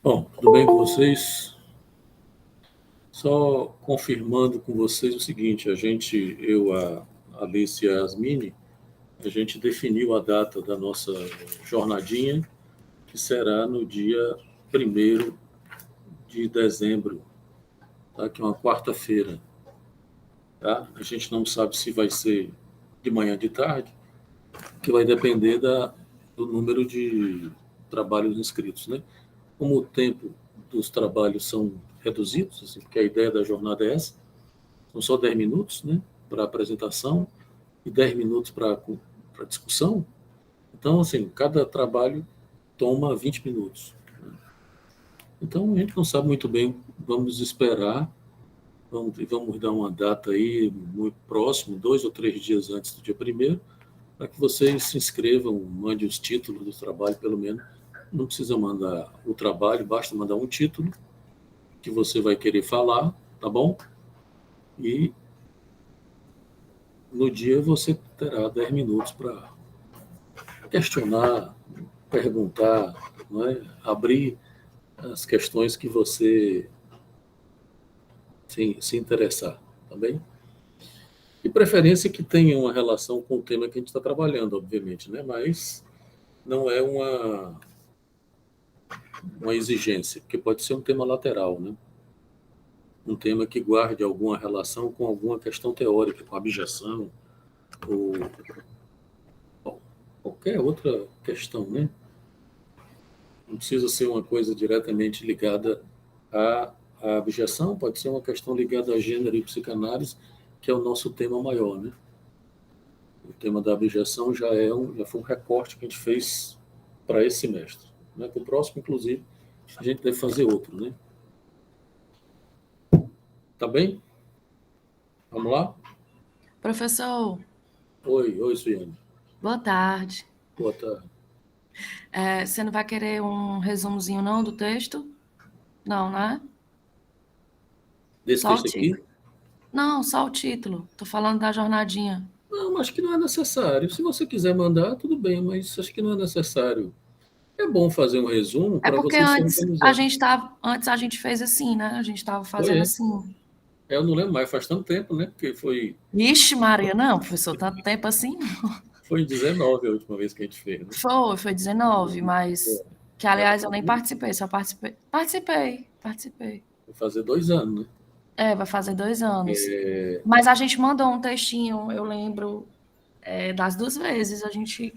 Bom, tudo bem com vocês? Só confirmando com vocês o seguinte, a Alice e a Yasmine, a gente definiu a data da nossa jornadinha, que será no dia 1º de dezembro, tá? Que é uma quarta-feira. Tá? A gente não sabe se vai ser de manhã ou de tarde, que vai depender do número de trabalhos inscritos, né? Como o tempo dos trabalhos são reduzidos, assim, porque a ideia da jornada é essa, são só 10 minutos, né, para apresentação e 10 minutos para discussão. Então, assim, cada trabalho toma 20 minutos. Então, a gente não sabe muito bem, vamos esperar, vamos dar uma data aí muito próximo, 2 ou 3 dias antes do dia 1º, para que vocês se inscrevam, mandem os títulos do trabalho, pelo menos. Não precisa mandar o trabalho, basta mandar um título que você vai querer falar, tá bom? E no dia você terá 10 minutos para questionar, perguntar, não é? Abrir as questões que você se interessar, tá bem? De preferência que tenha uma relação com o tema que a gente está trabalhando, obviamente, né? Mas não é uma exigência, porque pode ser um tema lateral, né? Um tema que guarde alguma relação com alguma questão teórica, com abjeção, ou bom, qualquer outra questão, né? Não precisa ser uma coisa diretamente ligada à abjeção, pode ser uma questão ligada a gênero e psicanálise, que é o nosso tema maior, né? O tema da abjeção já foi um recorte que a gente fez para esse semestre, né? Para o próximo, inclusive, a gente deve fazer outro, né? Tá bem? Vamos lá? Professor, Oi, Suiane. boa tarde. Boa tarde. Você não vai querer um resumozinho não do texto? Não, né? Desse Só o texto aqui? título. Não, só o título. Tô falando da jornadinha. Não, acho que não é necessário. Se você quiser mandar, tudo bem, mas acho que não é necessário. É bom fazer um resumo É para porque vocês se organizarem. antes a gente fez assim, né? A gente estava Foi, fazendo é. assim. Eu não lembro mais, faz tanto tempo, né? Porque Vixe, Maria, não, professor, tanto tempo assim? foi em 19 a última vez que a gente fez, né? Foi 19, mas que aliás eu nem Vai participei, só participei. fazer 2 anos, né? Vai fazer 2 anos. Mas a gente mandou um textinho, eu lembro, das 2 vezes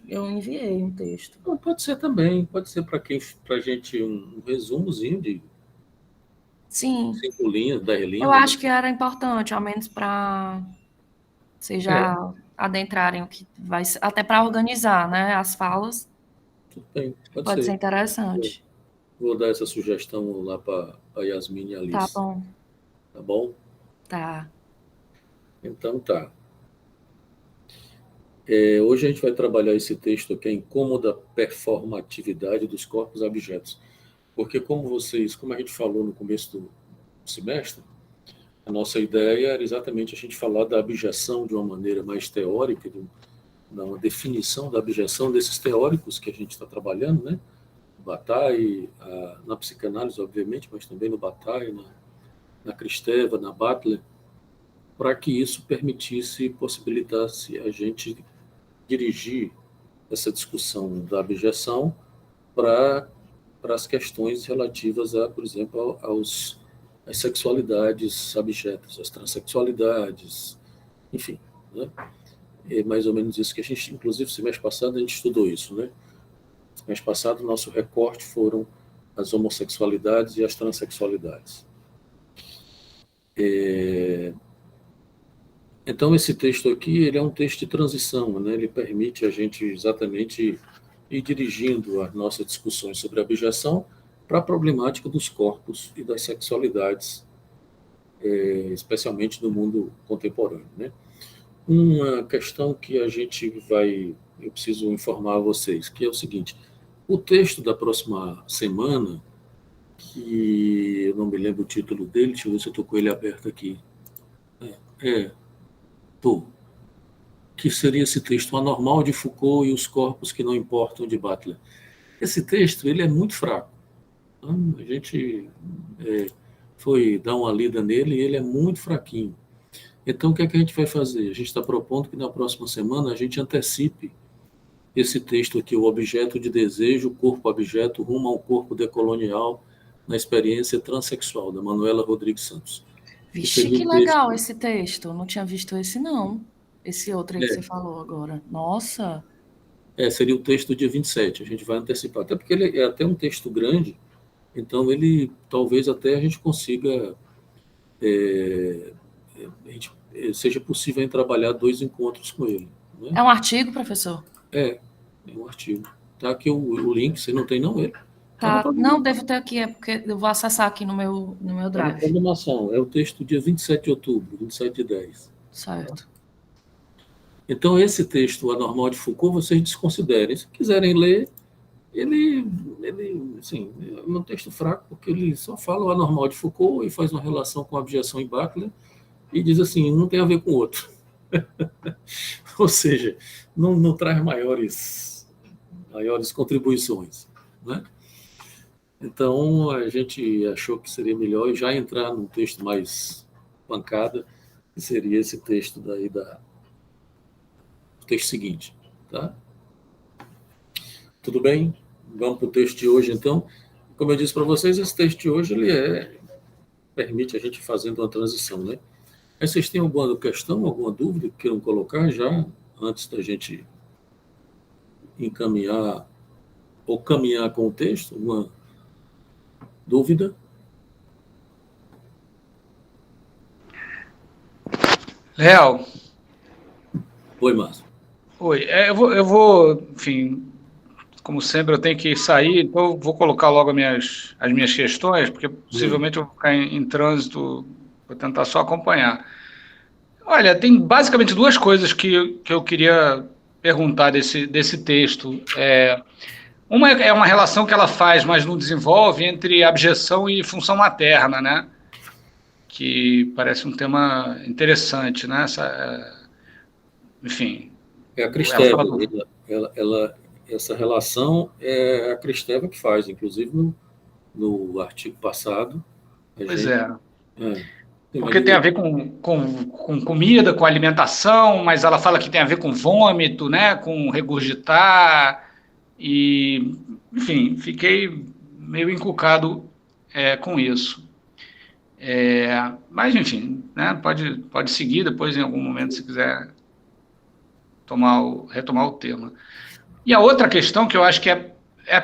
eu enviei um texto. Não, pode ser também, pode ser para gente um resumozinho de Sim, 5 linhas, 10 eu linhas, né? acho que era importante, ao menos para vocês É, já adentrarem o que vai ser, até para organizar, né, as falas, tudo bem, pode pode ser ser. Vou, interessante. vou dar essa sugestão lá para a Yasmin e a Tá Alice, bom, tá bom? tá. Então tá. Hoje a gente vai trabalhar esse texto aqui, a incômoda performatividade dos corpos abjetos. Porque como a gente falou no começo do semestre, a nossa ideia era exatamente a gente falar da abjeção de uma maneira mais teórica, dar uma definição da abjeção desses teóricos que a gente está trabalhando, né? Bataille, na psicanálise, obviamente, mas também no Bataille, na Kristeva, na Butler, para que isso possibilitasse a gente dirigir essa discussão da abjeção para as questões relativas a, por exemplo, às sexualidades abjetas, às transexualidades, enfim, né? É mais ou menos isso que a gente, inclusive, semestre passado a gente estudou isso, né? Mês passado, o nosso recorte foram as homossexualidades e as transexualidades. Então, esse texto aqui, ele é um texto de transição, né? Ele permite a gente exatamente ir dirigindo as nossas discussões sobre a abjeção para a problemática dos corpos e das sexualidades, especialmente no mundo contemporâneo, né? Uma questão que eu preciso informar a vocês, que é o seguinte: o texto da próxima semana, que eu não me lembro o título dele, deixa eu ver se eu estou com ele aberto aqui. Tô. Que seria esse texto, o Anormal de Foucault e os Corpos que Não Importam, de Butler. Esse texto ele é muito fraco. A gente foi dar uma lida nele e ele é muito fraquinho. Então, o que é que a gente vai fazer? A gente está propondo que na próxima semana a gente antecipe esse texto aqui, o objeto de desejo, corpo-objeto, rumo ao corpo decolonial na experiência transexual, da Manuela Rodrigues Santos. Vixe, que legal esse texto. Não tinha visto esse, não. Esse outro aí que você falou agora. Nossa! Seria o texto do dia 27, a gente vai antecipar. Até porque ele é até um texto grande, então ele talvez até a gente consiga, seja possível em trabalhar 2 encontros com ele. Né? É um artigo, professor? É um artigo. Tá aqui o link, você não tem não ele? Tá, não, devo ter aqui, é porque eu vou acessar aqui no meu drive. Na programação, é o texto do dia 27 de outubro, 27/10. Certo. Então, esse texto, Anormal de Foucault, vocês desconsiderem. Se quiserem ler, ele assim, é um texto fraco, porque ele só fala o Anormal de Foucault e faz uma relação com a objeção em Butler e diz assim, não tem a ver com o outro. Ou seja, não traz maiores contribuições, né? Então, a gente achou que seria melhor já entrar num texto mais pancada, que seria esse texto daí o texto seguinte, tá? Tudo bem? Vamos para o texto de hoje, então. Como eu disse para vocês, esse texto de hoje ele permite a gente fazendo uma transição, né? Aí vocês têm alguma questão, alguma dúvida que queiram colocar já, antes da gente encaminhar ou caminhar com o texto? Alguma dúvida? Léo. Oi, Márcio. Oi. Eu vou, enfim, como sempre, eu tenho que sair, então eu vou colocar logo as minhas questões, porque possivelmente eu vou ficar em trânsito, vou tentar só acompanhar. Olha, tem basicamente 2 coisas que eu queria perguntar desse texto. Uma é uma relação que ela faz, mas não desenvolve, entre abjeção e função materna, né? Que parece um tema interessante, né? Enfim. É a Cristeva. Essa relação é a Cristeva que faz, inclusive no artigo passado. Pois é. Porque tem a ver com comida, com alimentação, mas ela fala que tem a ver com vômito, né? Com regurgitar. E, enfim, fiquei meio encucado com isso. Mas, enfim, né? Pode seguir depois, em algum momento, se quiser retomar o tema. E a outra questão que eu acho que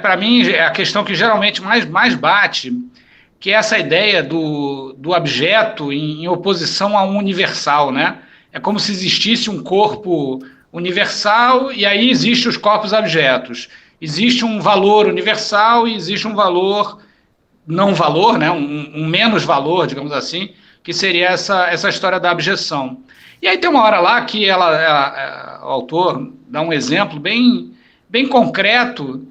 para mim, é a questão que geralmente mais bate, que é essa ideia do objeto em oposição a um universal, né? É como se existisse um corpo universal e aí existem os corpos abjetos. Existe um valor universal e existe um valor não valor, né? Um menos valor, digamos assim, que seria essa história da abjeção. E aí tem uma hora lá que o autor dá um exemplo bem concreto,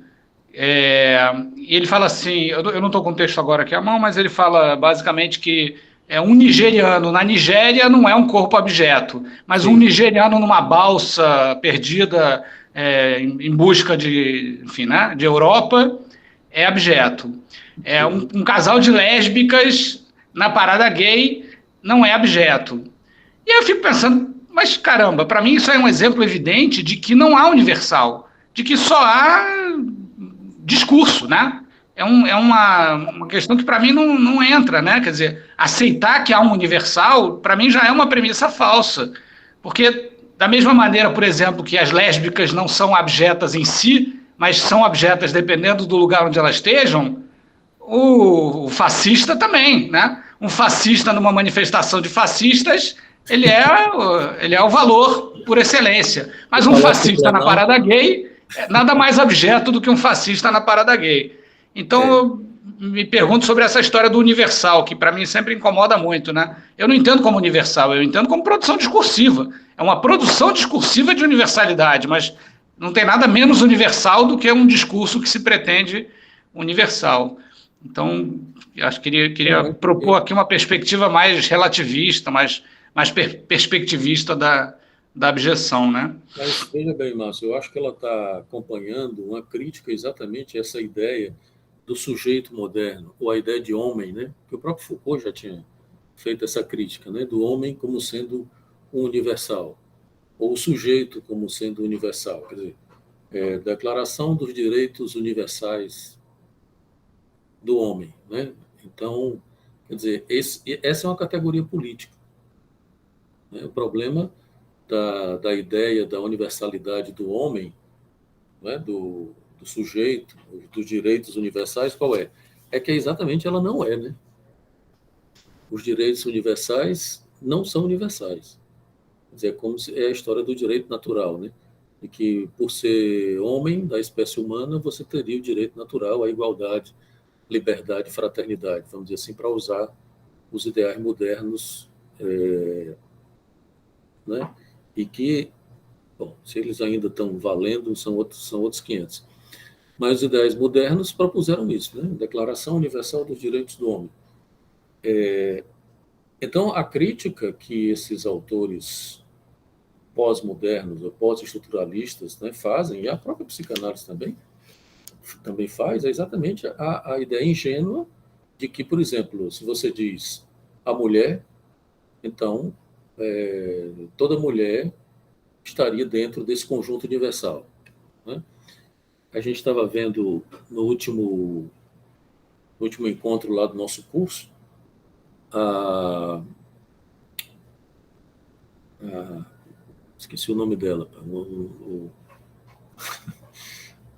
e ele fala assim, eu não estou com o texto agora aqui à mão, mas ele fala basicamente que um nigeriano na Nigéria não é um corpo abjeto, mas um nigeriano numa balsa perdida em busca de Europa é abjeto. Um casal de lésbicas na parada gay não é abjeto. E aí eu fico pensando, mas caramba, para mim isso é um exemplo evidente de que não há universal, de que só há discurso, né? É uma questão que para mim não entra, né? Quer dizer, aceitar que há um universal, para mim já é uma premissa falsa, porque da mesma maneira, por exemplo, que as lésbicas não são abjetas em si, mas são abjetas dependendo do lugar onde elas estejam, o fascista também, né? Um fascista numa manifestação de fascistas, ele é o valor por excelência. Mas um fascista na parada gay é nada mais abjeto do que um fascista na parada gay. Então, eu me pergunto sobre essa história do universal, que para mim sempre incomoda muito, né? Eu não entendo como universal, eu entendo como produção discursiva. É uma produção discursiva de universalidade, mas não tem nada menos universal do que um discurso que se pretende universal. Então, acho que queria propor aqui uma perspectiva mais relativista, mais perspectivista da abjeção, né? Mas veja bem, Márcio, eu acho que ela está acompanhando uma crítica exatamente a essa ideia do sujeito moderno, ou a ideia de homem, né? Que o próprio Foucault já tinha feito essa crítica, né? Do homem como sendo um universal, ou o sujeito como sendo universal. Quer dizer, Declaração dos Direitos Universais do Homem, né? Então, quer dizer, essa é uma categoria política, né? O problema da ideia da universalidade do homem, né? do sujeito, dos direitos universais, qual é? É que exatamente ela não é, né? Os direitos universais não são universais. Quer dizer, como é a história do direito natural, né? E que, por ser homem da espécie humana, você teria o direito natural à igualdade, liberdade e fraternidade, vamos dizer assim, para usar os ideais modernos, né? E que, bom, se eles ainda estão valendo, são outros 500. Mas os ideais modernos propuseram isso, né? Declaração Universal dos Direitos do Homem. Então, a crítica que esses autores pós-modernos ou pós-estruturalistas, né, fazem, e a própria psicanálise também faz, é exatamente a ideia ingênua de que, por exemplo, se você diz a mulher, então toda mulher estaria dentro desse conjunto universal, né? A gente estava vendo no último encontro lá do nosso curso, esqueci o nome dela,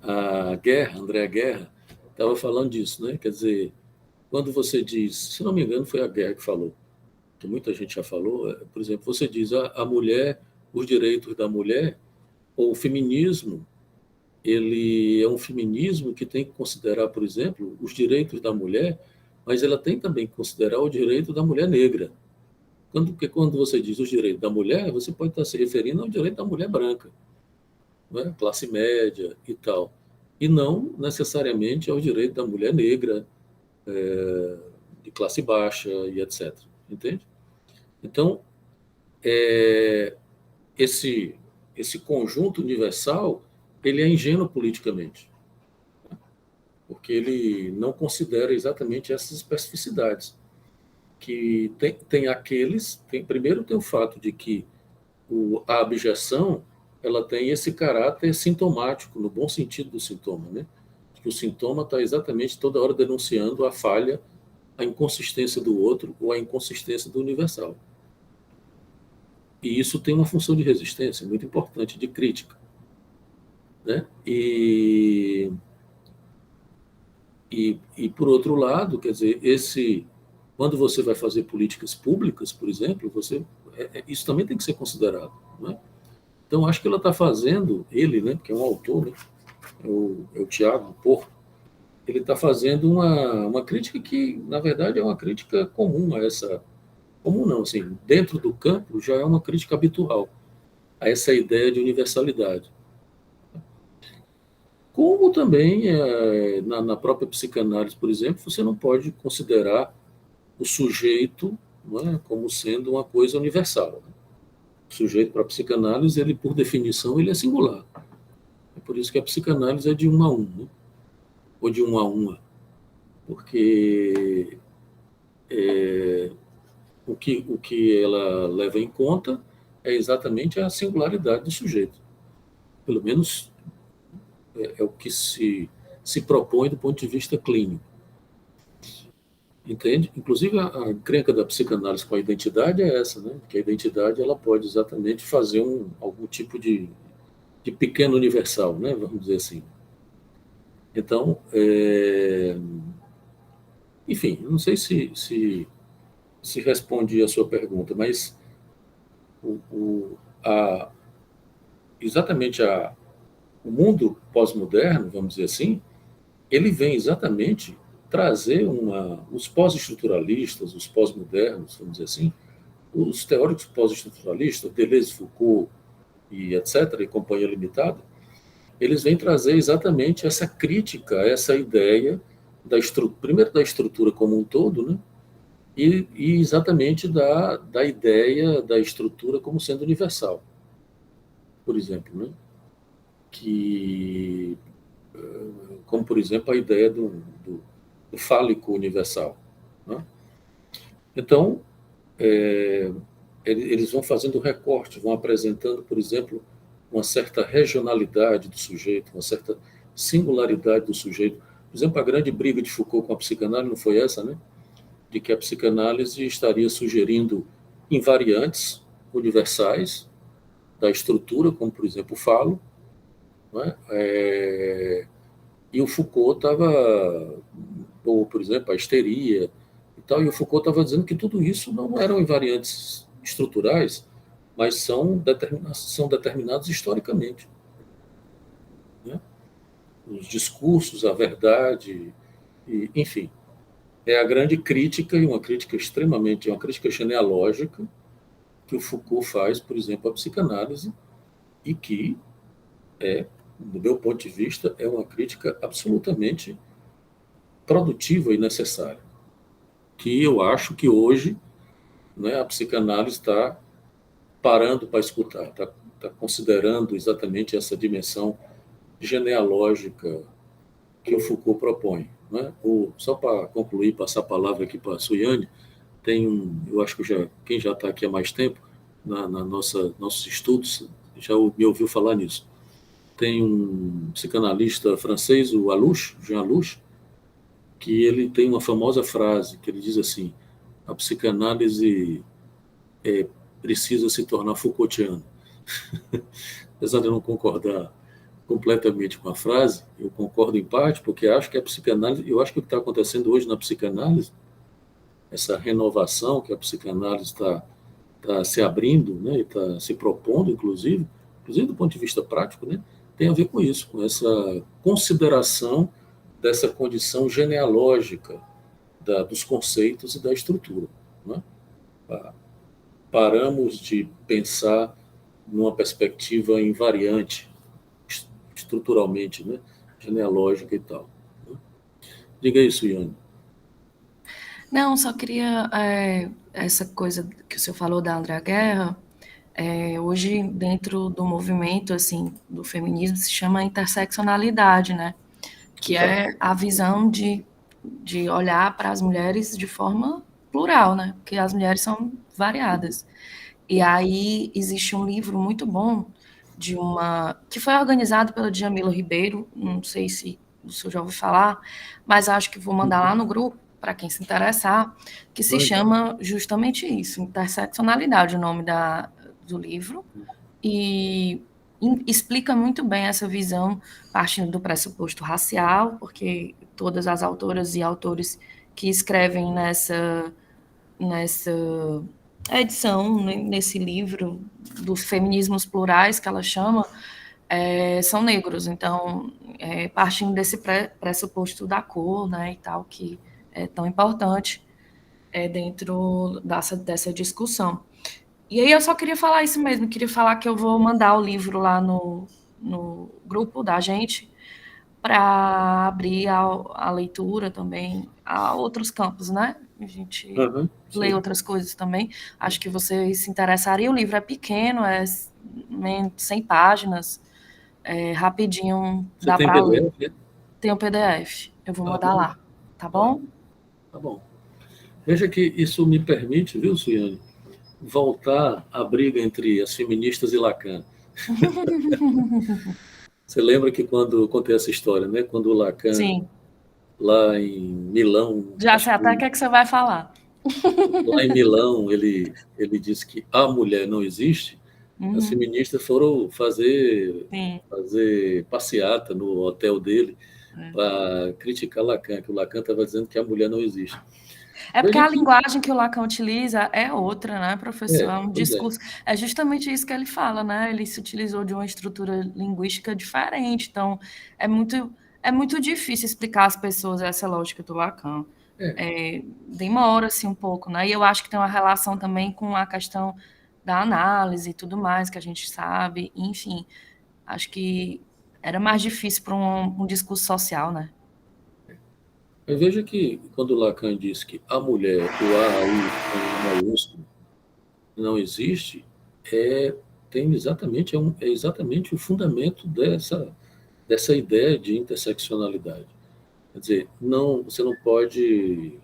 a Andréa Guerra, estava falando disso, né? Quer dizer, quando você diz, se não me engano, foi a Guerra que falou, que muita gente já falou, por exemplo, você diz a mulher, os direitos da mulher, ou o feminismo, ele é um feminismo que tem que considerar, por exemplo, os direitos da mulher, mas ela tem também que considerar o direito da mulher negra. Porque quando você diz os direitos da mulher, você pode estar se referindo ao direito da mulher branca, né? Classe média e tal, e não necessariamente ao direito da mulher negra, de classe baixa e etc. Entende? Então, esse conjunto universal, ele é ingênuo politicamente, porque ele não considera exatamente essas especificidades, que tem aqueles, primeiro tem o fato de que a abjeção, ela tem esse caráter sintomático, no bom sentido do sintoma, né? Que o sintoma está exatamente toda hora denunciando a falha, a inconsistência do outro ou a inconsistência do universal. E isso tem uma função de resistência muito importante, de crítica, né? E por outro lado, quer dizer, quando você vai fazer políticas públicas, por exemplo, isso também tem que ser considerado, né? Então, acho que ela está fazendo, ele, né, que é um autor, né, é o Tiago Porto, ele está fazendo uma crítica que, na verdade, é uma crítica comum a essa... Comum não, assim, dentro do campo já é uma crítica habitual a essa ideia de universalidade. Como também, na própria psicanálise, por exemplo, você não pode considerar o sujeito, não é, como sendo uma coisa universal. O sujeito, para a psicanálise, ele, por definição, ele é singular. É por isso que a psicanálise é de um a um, né? Ou de uma a uma. Porque o que ela leva em conta é exatamente a singularidade do sujeito. Pelo menos é o que se propõe do ponto de vista clínico. Entende? Inclusive, a encrenca da psicanálise com a identidade é essa, né? Que a identidade ela pode exatamente fazer algum tipo de pequeno universal, né? Vamos dizer assim. Então, enfim, não sei se respondi a sua pergunta, mas exatamente o mundo pós-moderno, vamos dizer assim, ele vem exatamente trazer os pós-estruturalistas, os pós-modernos, vamos dizer assim, os teóricos pós-estruturalistas, Deleuze, Foucault e etc., e Companhia Limitada, eles vêm trazer exatamente essa crítica, essa ideia, primeiro da estrutura como um todo, né? E exatamente da ideia da estrutura como sendo universal. Por exemplo, né? Que, como, por exemplo, a ideia do fálico universal, né? Então, eles vão fazendo recorte, vão apresentando, por exemplo, uma certa regionalidade do sujeito, uma certa singularidade do sujeito. Por exemplo, a grande briga de Foucault com a psicanálise não foi essa, né? De que a psicanálise estaria sugerindo invariantes universais da estrutura, como, por exemplo, o falo, né? E o Foucault estava, ou, por exemplo, a histeria e tal, e o Foucault estava dizendo que tudo isso não eram invariantes estruturais, mas são determinados historicamente, né? Os discursos, a verdade, enfim. É a grande crítica, e uma crítica genealógica, que o Foucault faz, por exemplo, à psicanálise, e que, do meu ponto de vista, é uma crítica absolutamente produtiva e necessária. Que eu acho que hoje, né, a psicanálise está parando para escutar, está considerando exatamente essa dimensão genealógica que o Foucault propõe, né? Só para concluir, passar a palavra aqui para a Suiane, eu acho que quem já está aqui há mais tempo, nossos estudos, já me ouviu falar nisso. Tem um psicanalista francês, o Jean Alouche, que ele tem uma famosa frase, que ele diz assim: a psicanálise precisa se tornar Foucaultiana. Apesar de eu não concordar completamente com a frase, eu concordo em parte, porque acho que a psicanálise, eu acho que o que está acontecendo hoje na psicanálise, essa renovação que a psicanálise está se abrindo, né, e está se propondo, inclusive do ponto de vista prático, né, tem a ver com isso, com essa consideração dessa condição genealógica dos conceitos e da estrutura, né? Paramos de pensar numa perspectiva invariante, estruturalmente, né, genealógica e tal, né? Diga isso, Iane. Não, só queria essa coisa que o senhor falou da Andrea Guerra. Hoje, dentro do movimento assim do feminismo, se chama interseccionalidade, né? Que é a visão de olhar para as mulheres de forma plural, né? Porque as mulheres são variadas. E aí existe um livro muito bom que foi organizado pela Djamila Ribeiro, não sei se o senhor já ouviu falar, mas acho que vou mandar lá no grupo, para quem se interessar, que se chama justamente isso, Interseccionalidade, o nome do livro, e explica muito bem essa visão partindo do pressuposto racial, porque todas as autoras e autores que escrevem nessa edição, nesse livro dos feminismos plurais, que ela chama, são negros. Então, partindo desse pressuposto da cor, né, e tal, que é tão importante dentro dessa discussão. E aí eu só queria falar isso mesmo, queria falar que eu vou mandar o livro lá no grupo da gente para abrir a leitura também a outros campos, né? A gente lê outras coisas também. Acho que vocês se interessariam. O livro é pequeno, 100 páginas, rapidinho, dá para ler. Tem um PDF, eu vou mandar lá, tá bom? Tá bom. Veja que isso me permite, viu, Suiane, voltar à briga entre as feministas e Lacan. Você lembra que quando eu contei essa história, né? Quando o Lacan, sim, lá em Milão... Já sei até o que você vai falar. Lá em Milão, ele disse que a mulher não existe. As feministas foram fazer passeata no hotel dele para criticar Lacan, que o Lacan estava dizendo que a mulher não existe. Porque a linguagem que o Lacan utiliza é outra, né, professor? É um discurso. É justamente isso que ele fala, né? Ele se utilizou de uma estrutura linguística diferente. Então, é muito difícil explicar às pessoas essa lógica do Lacan. Demora-se um pouco, né? E eu acho que tem uma relação também com a questão da análise e tudo mais, que a gente sabe. Enfim, acho que era mais difícil para um discurso social, né? Mas veja que quando Lacan diz que a mulher, o A aí, maiúsculo, não existe, é exatamente o fundamento dessa ideia de interseccionalidade. Quer dizer, não, você não pode,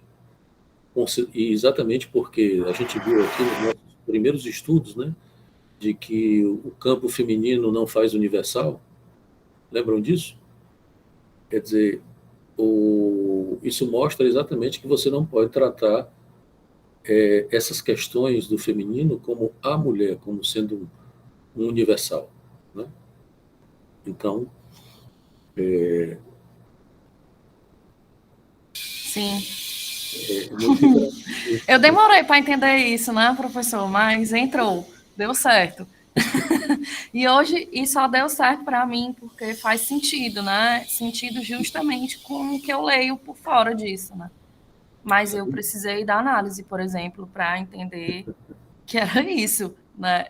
e exatamente porque a gente viu aqui nos nossos primeiros estudos, né, de que o campo feminino não faz universal, lembram disso? Quer dizer, isso mostra exatamente que você não pode tratar essas questões do feminino como a mulher, como sendo um universal, né? Então, Sim. é muito interessante. Eu demorei para entender isso, né, professor? Mas entrou, deu certo. E hoje isso só deu certo para mim porque faz sentido, né? Sentido justamente com o que eu leio por fora disso, né? Mas eu precisei da análise, por exemplo, para entender que era isso, né?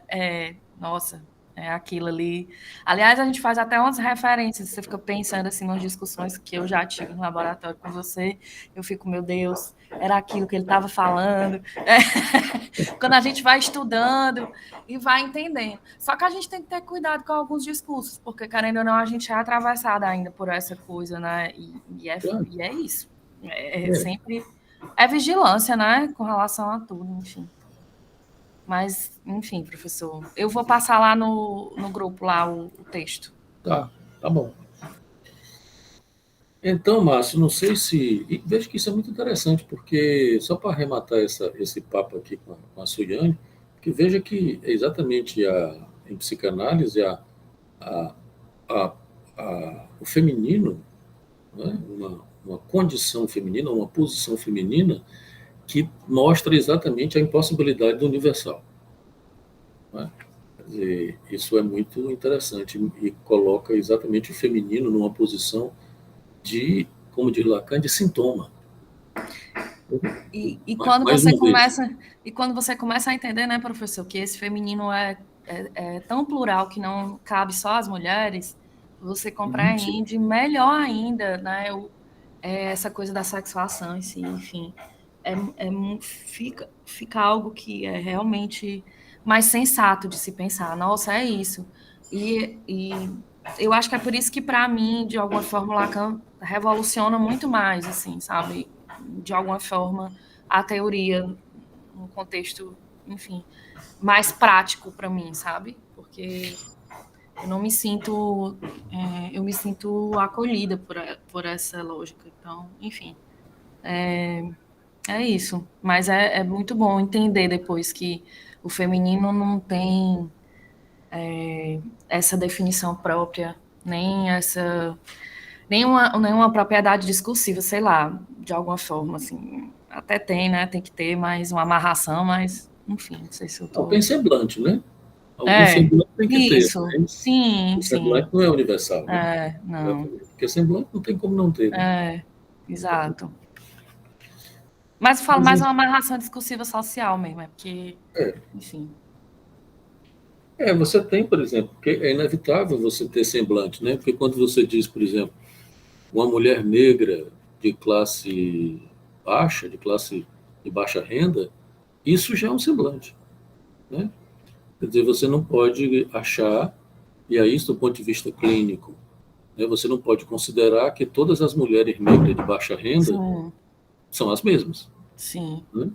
Nossa, é aquilo ali. Aliás, a gente faz até umas referências, você fica pensando assim nas discussões que eu já tive no laboratório com você, eu fico, meu Deus, era aquilo que ele estava falando. Quando a gente vai estudando e vai entendendo. Só que a gente tem que ter cuidado com alguns discursos, porque, querendo ou não, a gente é atravessada ainda por essa coisa, né? E é isso. Sempre é vigilância, né? Com relação a tudo, enfim. Mas, enfim, professor, eu vou passar lá no grupo lá o texto. Tá bom. Então, Márcio, não sei se. E vejo que isso é muito interessante, porque, só para arrematar esse papo aqui com a Suiane, que veja que é exatamente em psicanálise a, o feminino, né, uma condição feminina, uma posição feminina, que mostra exatamente a impossibilidade do universal. Né? Quer dizer, isso é muito interessante e coloca exatamente o feminino numa posição de, como diz Lacan, de sintoma. E quando você começa a entender, né, professor, que esse feminino é tão plural que não cabe só às mulheres, você compreende melhor ainda, né, essa coisa da sexuação em si, enfim. Fica algo que é realmente mais sensato de se pensar. Nossa, é isso. E eu acho que é por isso que, para mim, de alguma forma, o Lacan revoluciona muito mais, assim, sabe? De alguma forma, a teoria, num contexto, enfim, mais prático para mim, sabe? Porque eu não me sinto, eu me sinto acolhida por essa lógica. Então, enfim, é isso. Mas é muito bom entender depois que o feminino não tem essa definição própria, nem nenhuma propriedade discursiva, sei lá, de alguma forma, assim. Até tem, né? Tem que ter mais uma amarração, mas, enfim, não sei se eu tô. Tem semblante, né? Algum semblante tem que ter. Isso, Mas sim, o sim. semblante não é universal, né? Não. Porque semblante não tem como não ter. Né? Exato. Mas eu falo mais uma amarração discursiva social mesmo, porque, enfim. Você tem, por exemplo, porque é inevitável você ter semblante, né? Porque quando você diz, por exemplo, uma mulher negra de classe baixa, de baixa renda, isso já é um semblante, né? Quer dizer, você não pode achar, e aí isso do ponto de vista clínico, né, você não pode considerar que todas as mulheres negras de baixa renda são as mesmas. Sim. Né?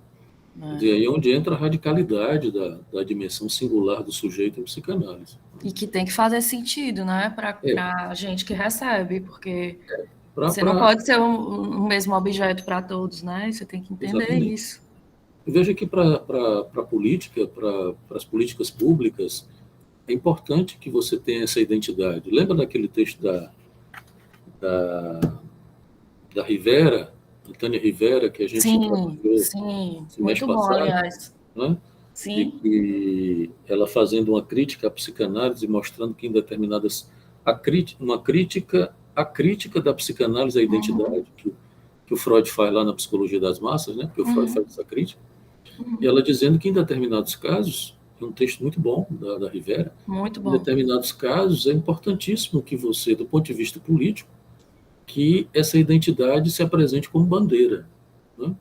Quer dizer, aí é onde entra a radicalidade da dimensão singular do sujeito em psicanálise. E que tem que fazer sentido, né, para a gente que recebe, porque você não pode ser o mesmo objeto para todos, né? Você tem que entender Exatamente. isso. Veja que para a política, para as políticas públicas, é importante que você tenha essa identidade. Lembra daquele texto da Rivera, Antônia Rivera, que a gente trabalhou muito bom, passado, aliás. Né? Sim. E ela fazendo uma crítica à psicanálise, mostrando que em determinadas... uma crítica da psicanálise à identidade, que o Freud faz lá na Psicologia das Massas, né? Porque o Freud faz essa crítica. E ela dizendo que em determinados casos, é um texto muito bom da Rivera, muito bom. Em determinados casos é importantíssimo que você, do ponto de vista político, que essa identidade se apresente como bandeira. Né?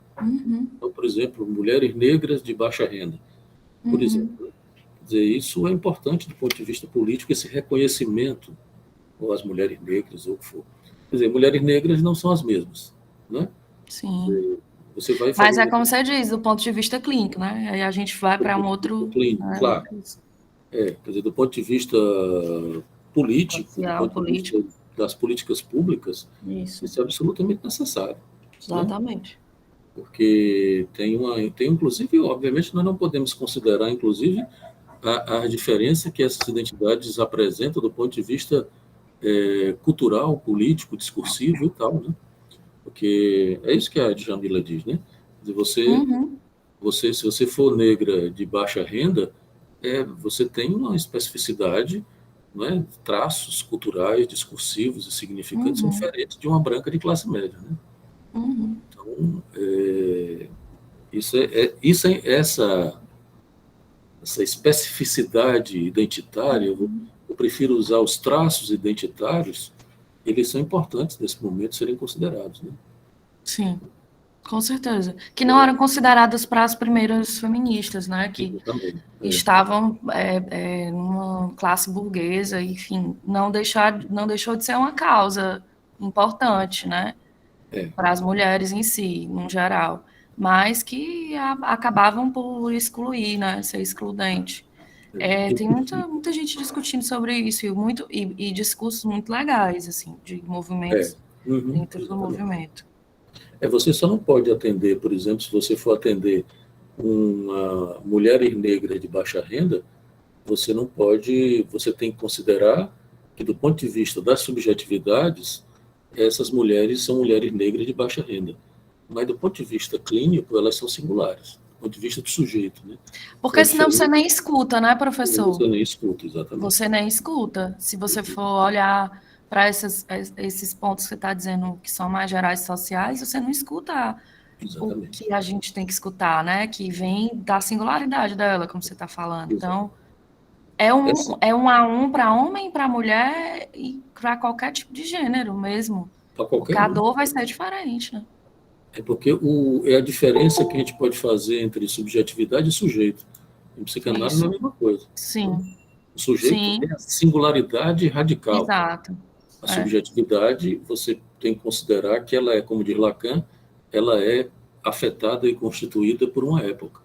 Então, por exemplo, mulheres negras de baixa renda, por exemplo. Quer dizer, isso é importante do ponto de vista político, esse reconhecimento ou as mulheres negras, ou o que for. Quer dizer, mulheres negras não são as mesmas, né? Sim. Você vai Mas fazer é como você diz, do ponto de vista clínico, né? Aí a gente vai para um um outro, clínico, né, claro. Quer dizer, do ponto de vista político, do social, ponto de vista político. das políticas públicas, Isso, isso é absolutamente necessário, né? exatamente. Porque tem inclusive, obviamente, nós não podemos considerar, inclusive, a diferença que essas identidades apresentam do ponto de vista cultural, político, discursivo e tal, né? Porque é isso que a Djamila diz, né? Quer dizer, Uhum, se você for negra de baixa renda, você tem uma especificidade, né? Traços culturais, discursivos e significantes são uhum, diferentes de uma branca de classe média, né? uhum, Então, essa especificidade identitária, uhum. eu prefiro usar os traços identitários, eles são importantes nesse momento serem considerados, né? Sim, com certeza. Que não eram consideradas para as primeiras feministas, né? Que Exatamente. estavam numa classe burguesa, enfim, não deixou de ser uma causa importante, né? É, Para as mulheres em si, no geral, mas que acabavam por excluir, né? Ser excludente. Tem muita gente discutindo sobre isso e discursos muito legais, assim, de é, movimentos dentro do exatamente. movimento. Você só não pode atender, por exemplo, se você for atender uma mulher negra de baixa renda, você tem que considerar que, do ponto de vista das subjetividades, essas mulheres são mulheres negras de baixa renda. Mas, do ponto de vista clínico, elas são singulares, do ponto de vista do sujeito, né? É Porque senão você diferente, nem escuta, né, professor? você nem escuta, exatamente. Você nem escuta. Se você for olhar para esses pontos que você está dizendo que são mais gerais sociais, você não escuta o Exatamente. que a gente tem que escutar, né? Que vem da singularidade dela, como você está falando. Então, Exatamente. é um a um para homem, para mulher e para qualquer tipo de gênero mesmo. Para Porque qualquer a um. dor vai ser diferente, né? É porque é a diferença que a gente pode fazer entre subjetividade e sujeito. Em psicanálise não é a Isso. mesma coisa, né? Sim, O sujeito é sim, a singularidade radical. exato. A É, subjetividade, você tem que considerar que ela é, como diz Lacan, ela é afetada e constituída por uma época,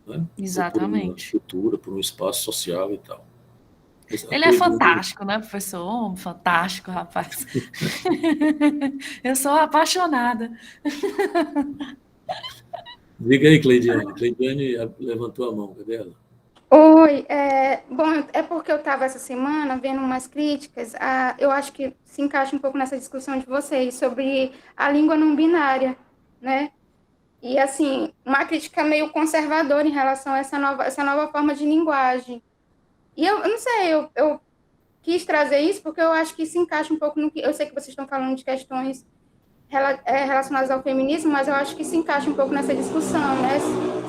né? Ou por uma exatamente. cultura, por um espaço social e tal. A Ele é Cleidiane, fantástico, né, professor? Fantástico, rapaz. Eu sou apaixonada. diga aí, Cleidiane. Cleidiane levantou a mão, cadê ela? Oi, bom, é porque eu estava essa semana vendo umas críticas, eu acho que se encaixa um pouco nessa discussão de vocês sobre a língua não binária, né? E, assim, uma crítica meio conservadora em relação a essa nova forma de linguagem. E eu não sei, eu quis trazer isso porque eu acho que se encaixa um pouco no que... Eu sei que vocês estão falando de questões relacionadas ao feminismo, mas eu acho que se encaixa um pouco nessa discussão, né?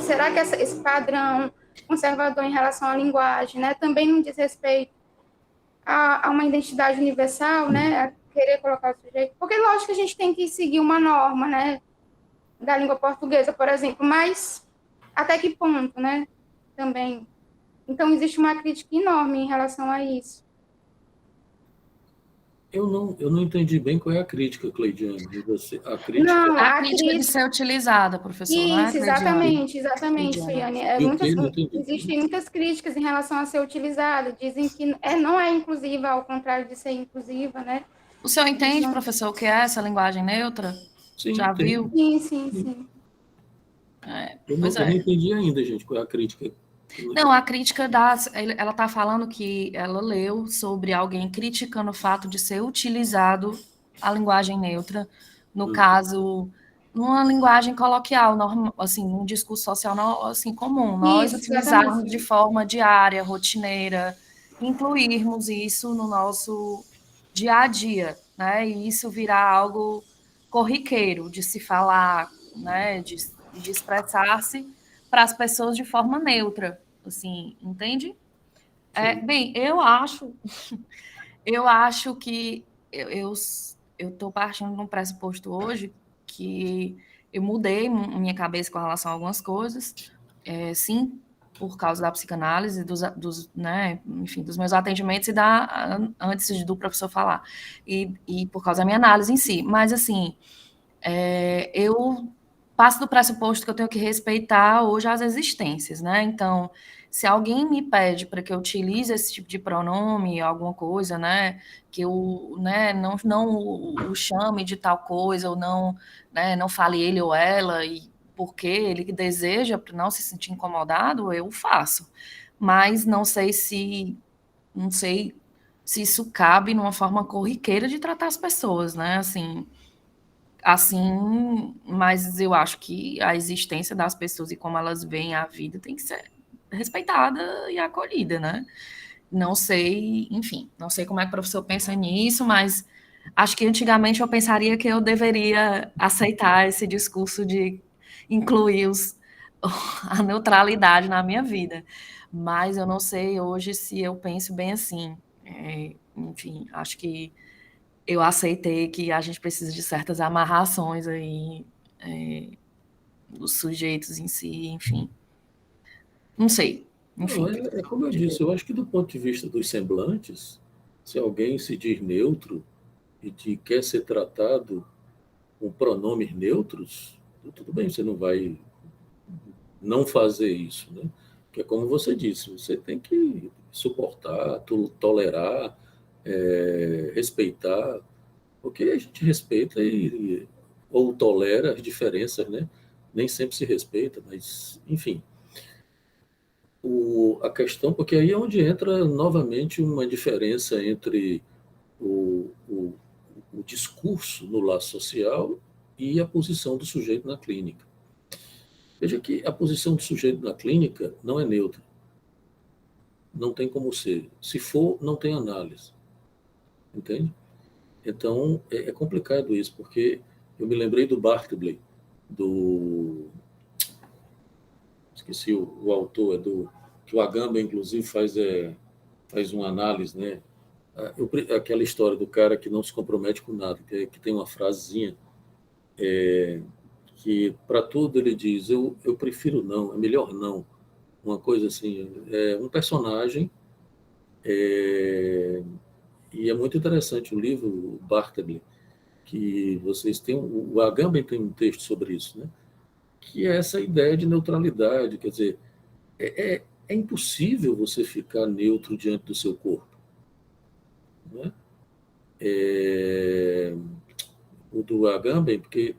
Será que esse padrão conservador em relação à linguagem, né, também não diz respeito a uma identidade universal, né, a querer colocar o sujeito? Porque, lógico que a gente tem que seguir uma norma, né, da língua portuguesa, por exemplo, mas até que ponto, né, também. Então, existe uma crítica enorme em relação a isso. Eu não entendi bem qual é a crítica, Cleidiane. A crítica. Não, A a crítica de crítica... ser utilizada, professor, não é, Isso, Cleidiane? exatamente, Cleidiane. Suiane. E o quê? Não entendi. Existem muitas críticas em relação a ser utilizada. Dizem que não é inclusiva, ao contrário de ser inclusiva, né? O senhor entende, Então, professor, o que é essa linguagem neutra? Sim, Já tem. viu? sim, sim, sim. Pois Eu não é. entendi ainda, gente, qual é a crítica. Não, a crítica ela está falando que ela leu sobre alguém criticando o fato de ser utilizado a linguagem neutra, no Hum, caso, numa linguagem coloquial, normal, assim, num discurso social assim, comum, nós Isso, utilizarmos de exatamente. forma diária, rotineira, incluirmos isso no nosso dia a dia, né? E isso virar algo corriqueiro de se falar, né? De expressar-se para as pessoas de forma neutra, assim, entende? sim. Bem, eu acho que eu estou partindo de um pressuposto hoje que eu mudei minha cabeça com relação a algumas coisas. Sim, por causa da psicanálise, né, enfim, dos meus atendimentos antes do professor falar, e por causa da minha análise em si. Mas, assim, eu passo do pressuposto que eu tenho que respeitar hoje as existências, né? Então, se alguém me pede para que eu utilize esse tipo de pronome, alguma coisa, né, que eu, né, não o chame de tal coisa, ou não, né, não fale ele ou ela, e porque ele deseja, para não se sentir incomodado, eu faço. Mas não sei se isso cabe numa forma corriqueira de tratar as pessoas, né? Assim, mas eu acho que a existência das pessoas e como elas veem a vida tem que ser respeitada e acolhida, né? Não sei, enfim, não sei como é que o professor pensa nisso, mas acho que antigamente eu pensaria que eu deveria aceitar esse discurso de incluir a neutralidade na minha vida. Mas eu não sei hoje se eu penso bem assim. Enfim, acho que eu aceitei que a gente precisa de certas amarrações aí dos sujeitos em si, enfim. Não sei. Enfim. Não, é como eu disse, eu acho que do ponto de vista dos semblantes, se alguém se diz neutro e quer ser tratado com pronomes neutros, tudo bem, você não vai não fazer isso, né? Que é como você disse, você tem que suportar, tolerar, respeitar, porque a gente respeita ou tolera as diferenças, né? Nem sempre se respeita, mas, enfim. A questão, porque aí é onde entra novamente uma diferença entre o discurso no laço social e a posição do sujeito na clínica. Veja que a posição do sujeito na clínica não é neutra. Não tem como ser. Se for, não tem análise. Entende? Então, é complicado isso, porque eu me lembrei do Bartleby, esqueci o autor, que o Agamben, inclusive, faz uma análise, né? Aquela história do cara que não se compromete com nada, que tem uma frasezinha, que para tudo ele diz, eu prefiro não, é melhor não. Uma coisa assim, um personagem, e é muito interessante o livro, o Bartleby, que vocês têm, o Agamben tem um texto sobre isso, né? Que é essa ideia de neutralidade, quer dizer, é impossível você ficar neutro diante do seu corpo. Né? O do Agamben, porque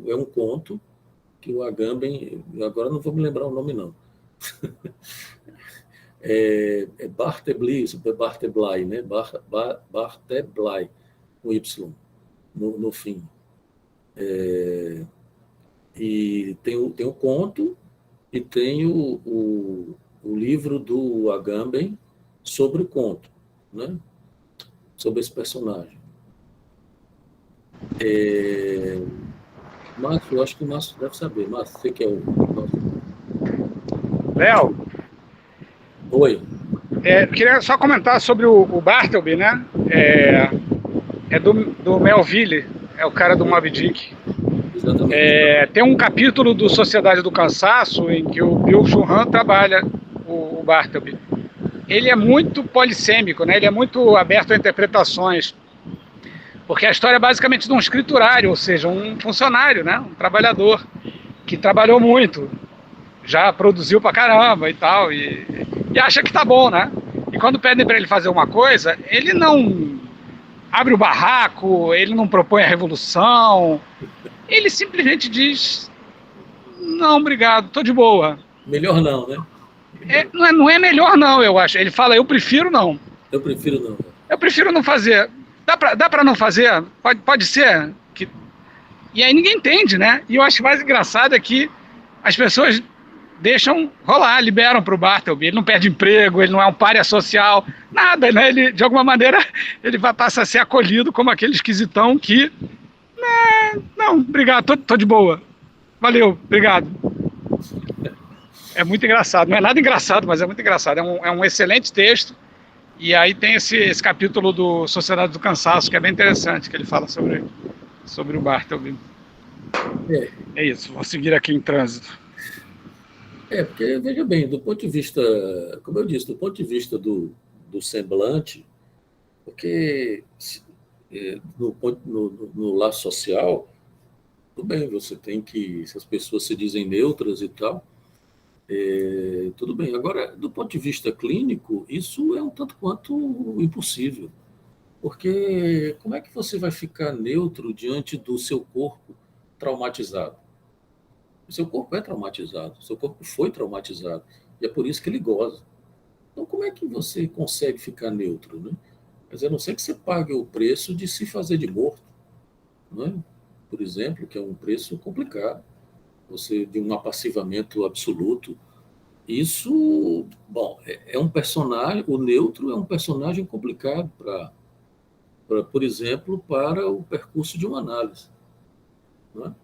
é um conto que o Agamben, agora não vou me lembrar o nome não, Bartleby, né? Bartleby, com Y, no fim. E tem o conto e tem o livro do Agamben sobre o conto, né? Sobre esse personagem. Márcio, eu acho que o Márcio deve saber. Márcio, você que é o nosso... Léo? Oi. Eu queria só comentar sobre o Bartleby, né? Do Melville, é o cara do Moby Dick. Exatamente. Tem um capítulo do Sociedade do Cansaço em que o Byung-Chul Han trabalha o Bartleby. Ele é muito polissêmico, né? Ele é muito aberto a interpretações, porque a história é basicamente de um escriturário, ou seja, um funcionário, né? Um trabalhador que trabalhou muito, já produziu pra caramba e tal, e acha que tá bom, né? E quando pedem para ele fazer uma coisa, ele não abre o barraco, ele não propõe a revolução, ele simplesmente diz, não, obrigado, tô de boa. Melhor não, né? Não é melhor não, eu acho. Ele fala, eu prefiro não. Eu prefiro não. Eu prefiro não fazer. Dá pra não fazer? Pode ser? E aí ninguém entende, né? E eu acho mais engraçado é que as pessoas deixam rolar, liberam pro Bartleby. Ele não perde emprego, ele não é um pária social, nada, né? Ele, de alguma maneira, ele passa a ser acolhido como aquele esquisitão que... Não, obrigado, tô de boa. Valeu, obrigado. É muito engraçado, não é nada engraçado, mas é muito engraçado. É um excelente texto. E aí tem esse capítulo do Sociedade do Cansaço, que é bem interessante, que ele fala sobre o Bartleby. É isso, vou seguir aqui em trânsito. Porque, veja bem, do ponto de vista, como eu disse, do ponto de vista do semblante, porque no laço social, tudo bem, você tem que, se as pessoas se dizem neutras e tal, tudo bem. Agora, do ponto de vista clínico, isso é um tanto quanto impossível. Porque como é que você vai ficar neutro diante do seu corpo traumatizado? O seu corpo é traumatizado, o seu corpo foi traumatizado, e é por isso que ele goza. Então, como é que você consegue ficar neutro, né? Mas a não ser que você pague o preço de se fazer de morto, né? Por exemplo, que é um preço complicado, você de um apassivamento absoluto. Isso, bom, é um personagem, o neutro é um personagem complicado por exemplo, para o percurso de uma análise, né?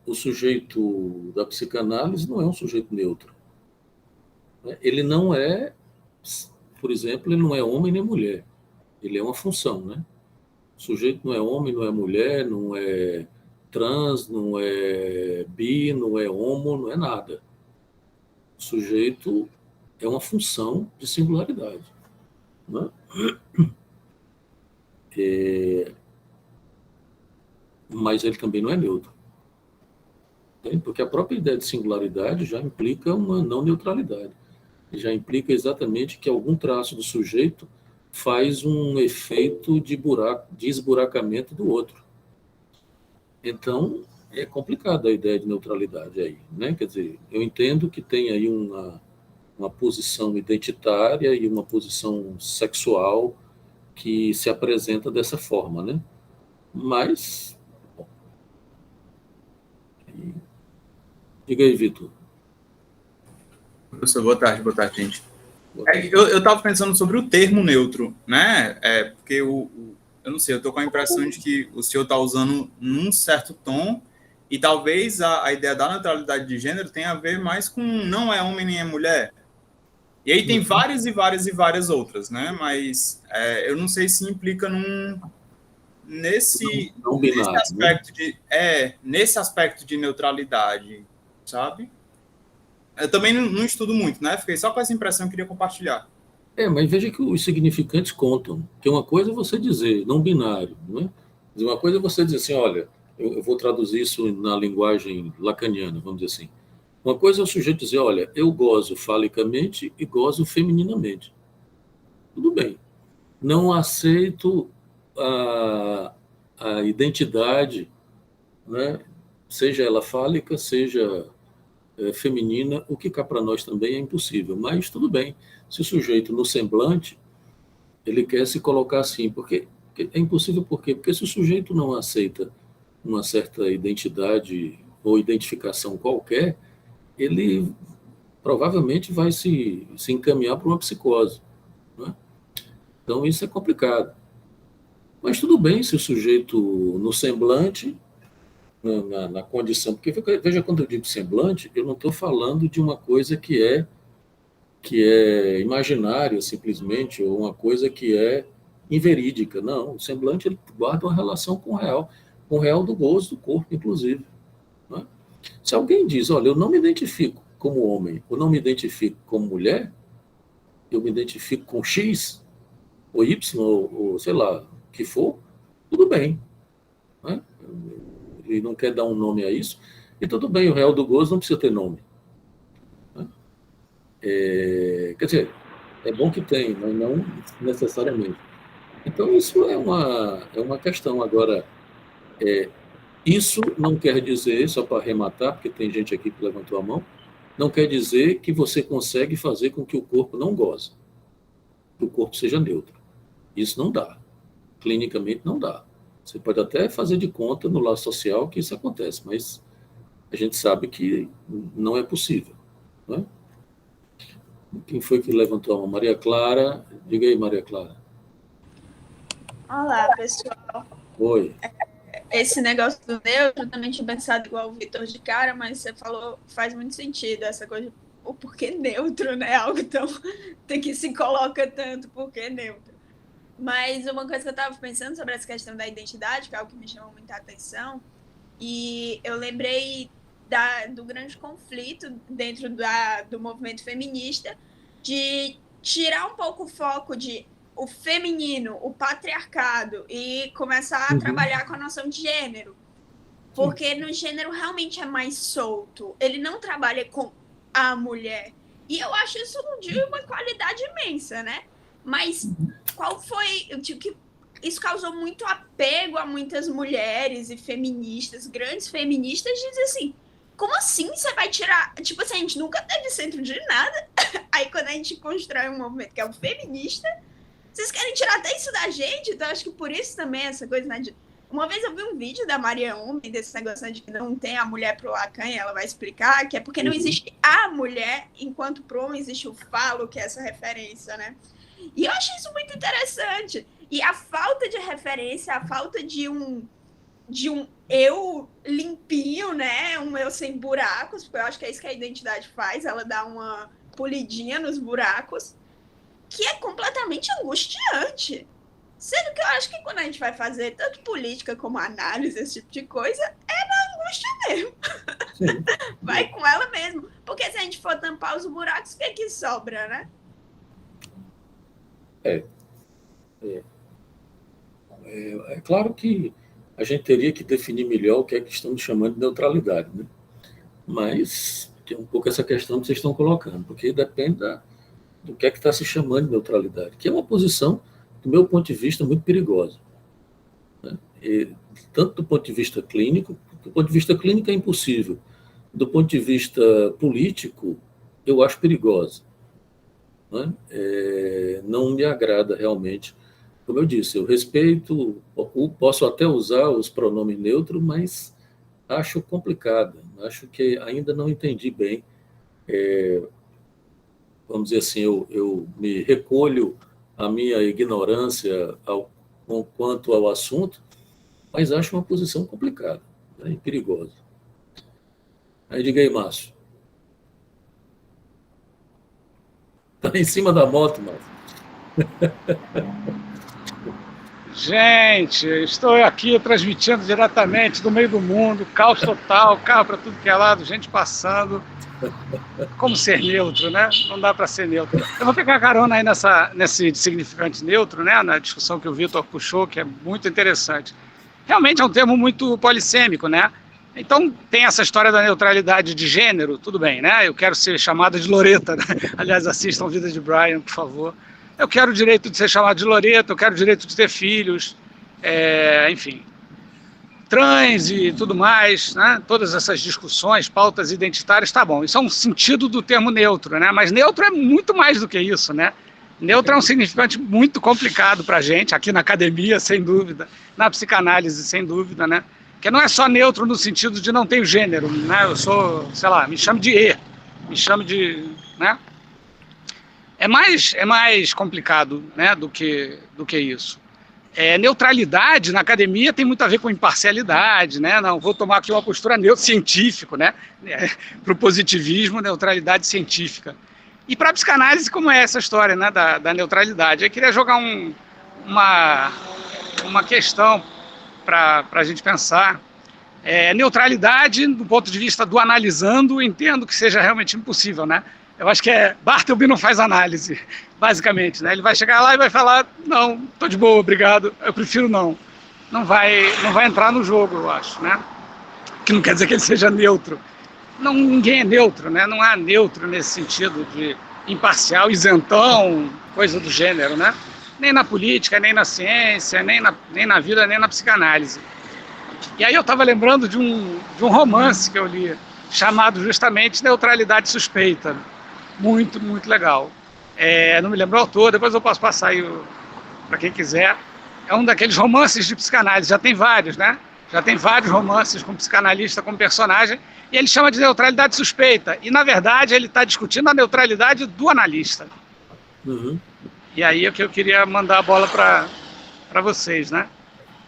O sujeito da psicanálise não é um sujeito neutro, né? Ele não é, por exemplo, ele não é homem nem mulher, ele é uma função, né? O sujeito não é homem, não é mulher, não é trans, não é bi, não é homo, não é nada. O sujeito é uma função de singularidade, né? Mas ele também não é neutro, porque a própria ideia de singularidade já implica uma não neutralidade, já implica exatamente que algum traço do sujeito faz um efeito de esburacamento do outro. Então, é complicada a ideia de neutralidade aí, né? Quer dizer, eu entendo que tem aí uma posição identitária e uma posição sexual que se apresenta dessa forma, né? Mas, bom, diga aí, Vitor. Professor, boa tarde, gente. Eu estava pensando sobre o termo neutro, né? Porque eu não sei, eu estou com a impressão de que o senhor está usando num certo tom e talvez a ideia da neutralidade de gênero tenha a ver mais com não é homem nem é mulher. E aí tem várias e várias e várias outras, né? Mas eu não sei se implica nesse aspecto, né? Nesse aspecto de neutralidade, sabe? Eu também não estudo muito, né? Fiquei só com essa impressão que queria compartilhar. Mas veja que os significantes contam. Que uma coisa é você dizer, não binário, né? Uma coisa é você dizer assim, olha, eu vou traduzir isso na linguagem lacaniana, vamos dizer assim. Uma coisa é o sujeito dizer, olha, eu gozo falicamente e gozo femininamente. Tudo bem. Não aceito a identidade, né? Seja ela fálica, seja feminina, o que cá para nós também é impossível. Mas tudo bem. Se o sujeito, no semblante, ele quer se colocar assim, porque é impossível por quê? Porque se o sujeito não aceita uma certa identidade ou identificação qualquer, ele provavelmente vai se encaminhar para uma psicose, né? Então isso é complicado. Mas tudo bem se o sujeito, no semblante, na condição, porque veja, quando eu digo semblante, eu não estou falando de uma coisa que é imaginária simplesmente, ou uma coisa que é inverídica. Não, o semblante ele guarda uma relação com o real do gozo do corpo, inclusive, né? Se alguém diz, olha, eu não me identifico como homem, eu não me identifico como mulher, eu me identifico com X, ou Y, ou sei lá, o que for, tudo bem, né? Ele não quer dar um nome a isso, e tudo bem, o real do gozo não precisa ter nome, né? Quer dizer, é bom que tem, mas não necessariamente. Então, isso é uma questão. Agora, isso não quer dizer, só para arrematar, porque tem gente aqui que levantou a mão, não quer dizer que você consegue fazer com que o corpo não goze, que o corpo seja neutro. Isso não dá. Clinicamente não dá. Você pode até fazer de conta no laço social que isso acontece, mas a gente sabe que não é possível, né? Quem foi que levantou a mão? Maria Clara. Diga aí, Maria Clara. Olá, pessoal. Oi. Esse negócio do neutro, eu também tinha pensado igual o Vitor de cara, mas você falou, faz muito sentido essa coisa. O porquê neutro, né? Algo tão que se coloca tanto, porquê neutro. Mas uma coisa que eu estava pensando sobre essa questão da identidade, que é algo que me chamou muita atenção, e eu lembrei do grande conflito dentro do movimento feminista, de tirar um pouco o foco de o feminino, o patriarcado, e começar a trabalhar com a noção de gênero. Porque no gênero realmente é mais solto. Ele não trabalha com a mulher. E eu acho isso de uma qualidade imensa, né? Mas qual foi... Isso causou muito apego a muitas mulheres e feministas, grandes feministas, dizem assim, como assim você vai tirar... Tipo assim, a gente nunca teve centro de nada. Aí quando a gente constrói um movimento que é o feminista, vocês querem tirar até isso da gente? Então acho que por isso também essa coisa, né, de... Uma vez eu vi um vídeo da Maria Homem, desse negócio, né, de que não tem a mulher pro Lacan, e ela vai explicar que é porque não existe a mulher, enquanto pro homem existe o falo, que é essa referência, né? E eu achei isso muito interessante. E a falta de referência, a falta de um eu limpinho, né? Um eu sem buracos, porque eu acho que é isso que a identidade faz, ela dá uma polidinha nos buracos, que é completamente angustiante. Sendo que eu acho que quando a gente vai fazer tanto política como análise, esse tipo de coisa, é na angústia mesmo. Sim. Vai com ela mesmo. Porque se a gente for tampar os buracos, o que é que sobra, né? É claro que a gente teria que definir melhor o que é que estamos chamando de neutralidade, né? Mas tem um pouco essa questão que vocês estão colocando, porque depende do que é que está se chamando de neutralidade, que é uma posição, do meu ponto de vista, muito perigosa, né? E, tanto do ponto de vista clínico, é impossível. Do ponto de vista político, eu acho perigosa, né? Não me agrada realmente. Como eu disse, eu respeito, posso até usar os pronomes neutros, mas acho complicado. Acho que ainda não entendi bem. Vamos dizer assim, eu me recolho a minha ignorância quanto ao assunto, mas acho uma posição complicada, né, e perigosa. Aí diga aí, Márcio. Está em cima da moto, Márcio. Gente, estou aqui transmitindo diretamente do meio do mundo, caos total, carro para tudo que é lado, gente passando. Como ser neutro, né? Não dá para ser neutro. Eu vou pegar carona aí nesse significante neutro, né? Na discussão que o Vitor puxou, que é muito interessante. Realmente é um termo muito polissêmico, né? Então tem essa história da neutralidade de gênero, tudo bem, né? Eu quero ser chamada de Loreta, né? Aliás, assistam Vida de Brian, por favor. Eu quero o direito de ser chamado de Loreta, eu quero o direito de ter filhos, enfim, trans e tudo mais, né? Todas essas discussões, pautas identitárias, tá bom, isso é um sentido do termo neutro, né? Mas neutro é muito mais do que isso, né? Neutro é um significante muito complicado para a gente, aqui na academia, sem dúvida, na psicanálise, sem dúvida, né? Porque não é só neutro no sentido de não ter gênero, né? Eu sou, sei lá, me chame de E, me chame de, né? É mais complicado, né, do que isso. Neutralidade na academia tem muito a ver com imparcialidade, né? Não vou tomar aqui uma postura científica, né? Para o positivismo, neutralidade científica. E para a psicanálise, como é essa história, né, da neutralidade? Eu queria jogar uma questão para a gente pensar. Neutralidade, do ponto de vista do analisando, entendo que seja realmente impossível, né? Eu acho que Bartleby não faz análise, basicamente, né? Ele vai chegar lá e vai falar, não, tô de boa, obrigado, eu prefiro não. Não vai entrar no jogo, eu acho, né? Que não quer dizer que ele seja neutro. Não, ninguém é neutro, né? Não há neutro nesse sentido de imparcial, isentão, coisa do gênero, né? Nem na política, nem na ciência, nem na vida, nem na psicanálise. E aí eu estava lembrando de um romance que eu li, chamado justamente Neutralidade Suspeita. Muito, muito legal. Não me lembro o autor, depois eu posso passar aí para quem quiser. É um daqueles romances de psicanálise, já tem vários, né? Já tem vários romances com psicanalista como personagem, e ele chama de neutralidade suspeita. E, na verdade, ele está discutindo a neutralidade do analista. Uhum. E aí é que eu queria mandar a bola para vocês, né?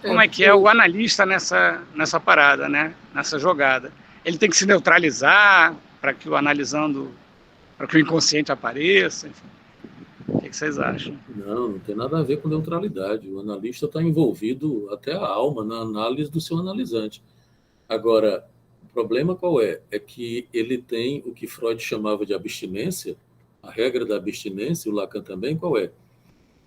Como é que é o analista nessa parada, né? Nessa jogada. Ele tem que se neutralizar para que o inconsciente apareça, enfim. O que vocês acham? Não tem nada a ver com neutralidade. O analista está envolvido até a alma na análise do seu analisante. Agora, problema qual é? É que ele tem o que Freud chamava de abstinência, a regra da abstinência, o Lacan também, qual é?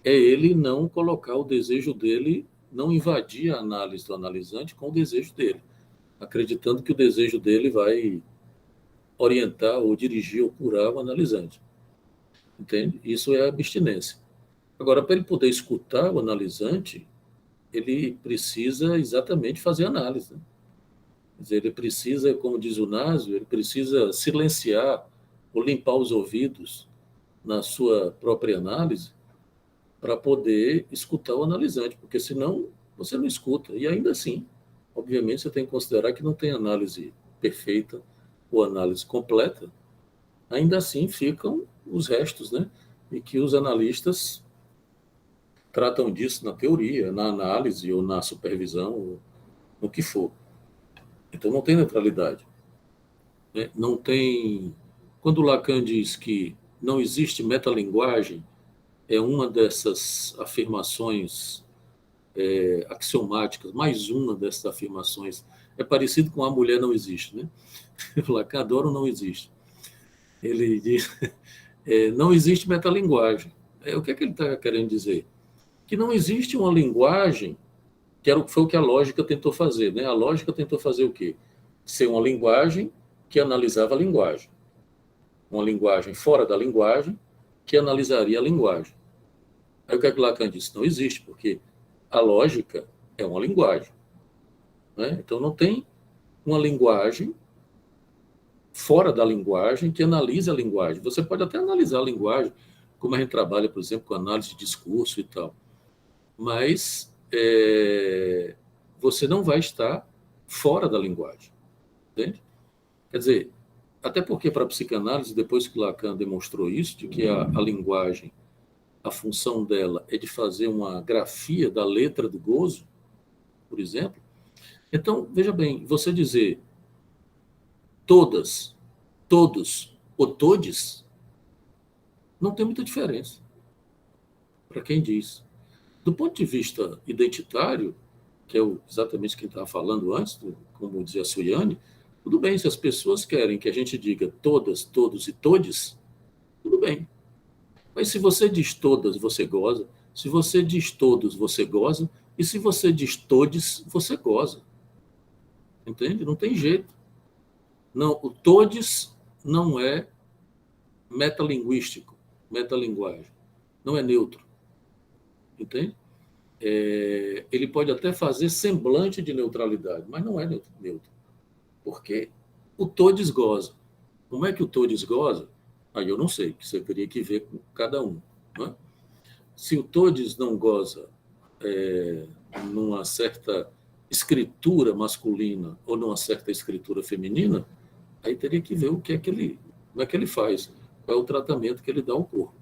É ele não colocar o desejo dele, não invadir a análise do analisante com o desejo dele, acreditando que o desejo dele vai orientar ou dirigir ou curar o analisante. Entende? Isso é abstinência. Agora, para ele poder escutar o analisante, ele precisa exatamente fazer análise, né? Quer dizer, ele precisa, como diz o Nasio, ele precisa silenciar ou limpar os ouvidos na sua própria análise para poder escutar o analisante, porque senão você não escuta. E ainda assim, obviamente, você tem que considerar que não tem análise perfeita ou análise completa, ainda assim ficam os restos, né? E que os analistas tratam disso na teoria, na análise ou na supervisão, ou no que for. Então não tem neutralidade, né? Não tem... Quando Lacan diz que não existe metalinguagem, é uma dessas afirmações axiomáticas, mais uma dessas afirmações. É parecido com a mulher não existe, né? O Lacan adora o não existe. Ele diz, não existe metalinguagem. O que é que ele está querendo dizer? Que não existe uma linguagem, que foi o que a lógica tentou fazer, né? A lógica tentou fazer o quê? Ser uma linguagem que analisava a linguagem. Uma linguagem fora da linguagem que analisaria a linguagem. Aí o que é que Lacan disse? Não existe, porque a lógica é uma linguagem, né? Então não tem uma linguagem fora da linguagem que analise a linguagem. Você pode até analisar a linguagem, como a gente trabalha, por exemplo, com análise de discurso e tal, mas você não vai estar fora da linguagem, entende? Quer dizer, até porque para a psicanálise, depois que Lacan demonstrou isso, de que a linguagem, a função dela é de fazer uma grafia da letra do gozo, por exemplo. Então, veja bem, você dizer todas, todos ou todes, não tem muita diferença para quem diz. Do ponto de vista identitário, que é exatamente quem estava falando antes, como dizia a Suiane, tudo bem, se as pessoas querem que a gente diga todas, todos e todes, tudo bem. Mas se você diz todas, você goza. Se você diz todos, você goza. E se você diz todes, você goza. Entende? Não tem jeito. Não, o todes não é metalinguístico, metalinguagem. Não é neutro. Entende? Ele pode até fazer semblante de neutralidade, mas não é neutro. Porque o todes goza. Como é que o todes goza? Aí eu não sei, que você teria que ver com cada um, né? Se o todes não goza numa certa escritura masculina ou numa certa escritura feminina, aí teria que ver o que é que ele, como é que ele faz, qual é o tratamento que ele dá ao corpo,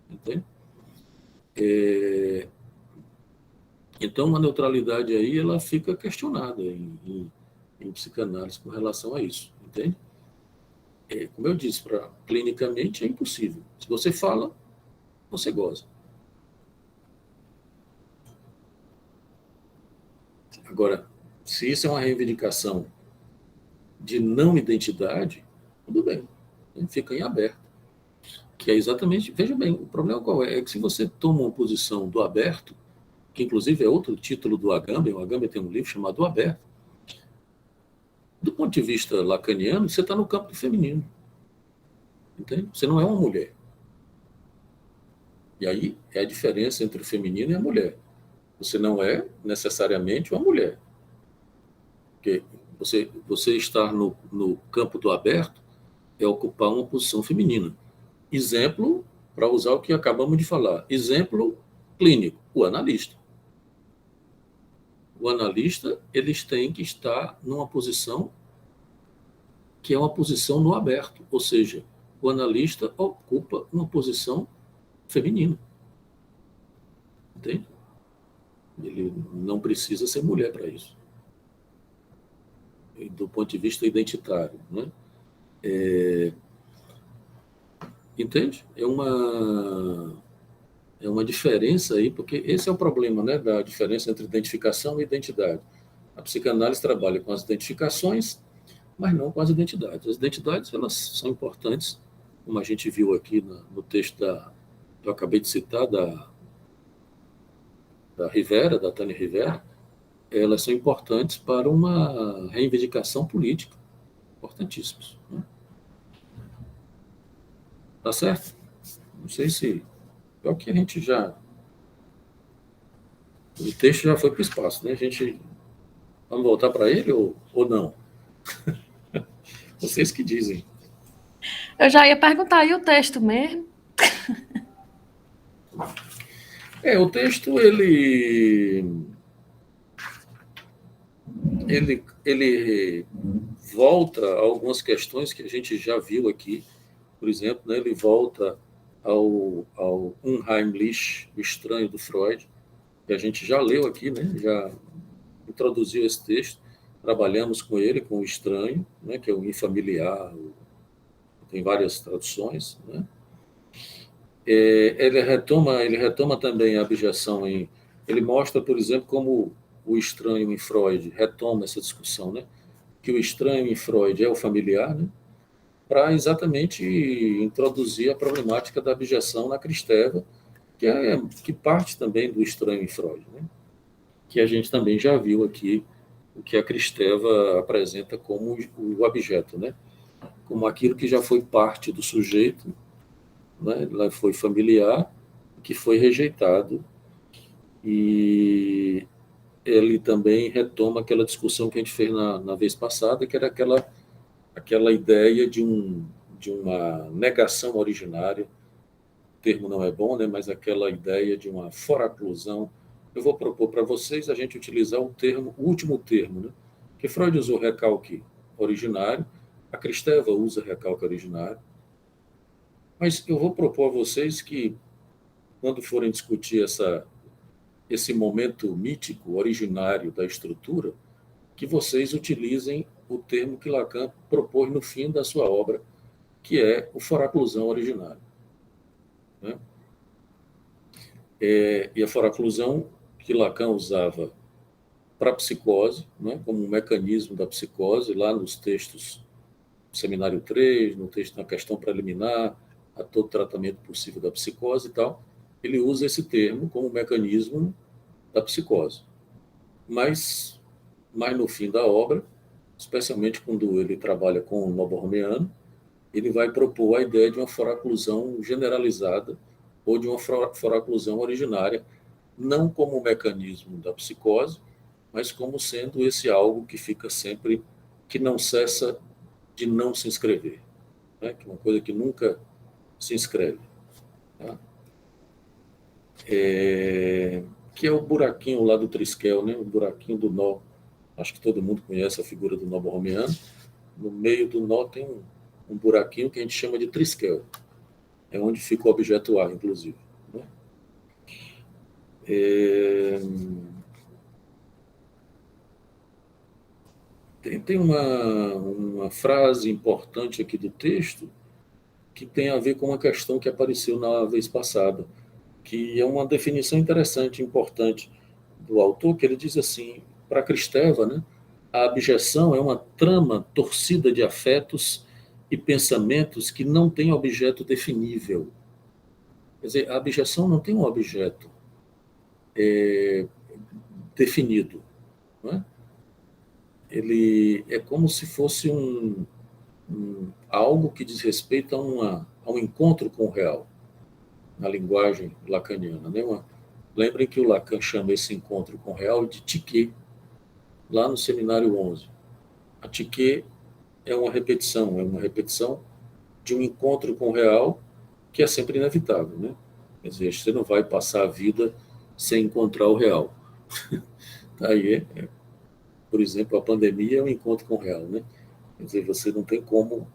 entende? Então, a neutralidade aí, ela fica questionada em psicanálise com relação a isso, entende? Como eu disse, clinicamente é impossível. Se você fala, você goza. Agora, se isso é uma reivindicação de não identidade, tudo bem, fica em aberto. Que é exatamente, veja bem, o problema qual é? É que se você toma uma posição do aberto, que inclusive é outro título do Agamben, o Agamben tem um livro chamado O Aberto, do ponto de vista lacaniano, você está no campo do feminino. Entende? Você não é uma mulher. E aí é a diferença entre o feminino e a mulher. Você não é necessariamente uma mulher. Porque você estar no campo do aberto é ocupar uma posição feminina. Exemplo, para usar o que acabamos de falar, exemplo clínico, o analista. O analista, eles têm que estar numa posição que é uma posição no aberto, ou seja, o analista ocupa uma posição feminina. Entende? Ele não precisa ser mulher para isso. E do ponto de vista identitário, né? Entende? É uma diferença aí, porque esse é o problema, né, da diferença entre identificação e identidade. A psicanálise trabalha com as identificações, mas não com as identidades. As identidades, elas são importantes, como a gente viu aqui no texto que eu acabei de citar, da Rivera, da Tânia Rivera, elas são importantes para uma reivindicação política, importantíssimas. Né? Tá certo? Não sei se... É o que a gente já... O texto já foi para o espaço, né? A gente... Vamos voltar para ele ou não? Vocês que dizem. Eu já ia perguntar, e o texto mesmo? O texto, ele volta a algumas questões que a gente já viu aqui. Por exemplo, né, ele volta ao Unheimlich, o estranho do Freud, que a gente já leu aqui, né, já introduziu esse texto, trabalhamos com ele, com o estranho, né, que é o infamiliar, tem várias traduções, né? Ele retoma também a abjeção ele mostra, por exemplo, como o estranho em Freud retoma essa discussão, né? Que o estranho em Freud é o familiar, né? Para exatamente introduzir a problemática da abjeção na Kristeva, que parte também do estranho em Freud, né? Que a gente também já viu aqui o que a Kristeva apresenta como o abjeto, né? Como aquilo que já foi parte do sujeito, né? Ela foi familiar, que foi rejeitado, e ele também retoma aquela discussão que a gente fez na vez passada, que era aquela ideia de uma negação originária. O termo não é bom, né? Mas aquela ideia de uma foraclusão. Eu vou propor para vocês a gente utilizar o último termo, né? Que Freud usou recalque originário, a Kristeva usa recalque originário, mas eu vou propor a vocês que, quando forem discutir esse momento mítico, originário da estrutura, que vocês utilizem o termo que Lacan propôs no fim da sua obra, que é o foraclusão originário. Né? E a foraclusão que Lacan usava para a psicose, né, como um mecanismo da psicose, lá nos textos do Seminário 3, no texto na questão preliminar, a todo tratamento possível da psicose e tal, ele usa esse termo como mecanismo da psicose. Mas no fim da obra, especialmente quando ele trabalha com o noborromiano, ele vai propor a ideia de uma foraclusão generalizada ou de uma foraclusão originária, não como mecanismo da psicose, mas como sendo esse algo que fica sempre, que não cessa de não se inscrever, né? Que é uma coisa que nunca se inscreve. Tá? Que é o buraquinho lá do Triskel, né? O buraquinho do nó. Acho que todo mundo conhece a figura do nó borromiano. No meio do nó tem um buraquinho que a gente chama de Triskel. É onde fica o objeto A, inclusive. Né? Tem uma frase importante aqui do texto que tem a ver com uma questão que apareceu na vez passada, que é uma definição interessante, importante do autor, que ele diz assim, para Kristeva, né, a abjeção é uma trama torcida de afetos e pensamentos que não tem objeto definível. Quer dizer, a abjeção não tem um objeto definido. Não é? Ele é como se fosse algo que diz respeito a um encontro com o real, na linguagem lacaniana. Né? Lembrem que o Lacan chama esse encontro com o real de tiquê, lá no Seminário 11. A tiquê é uma repetição de um encontro com o real que é sempre inevitável. Né? Quer dizer, você não vai passar a vida sem encontrar o real. Aí, por exemplo, a pandemia é um encontro com o real. Né? Quer dizer, você não tem como...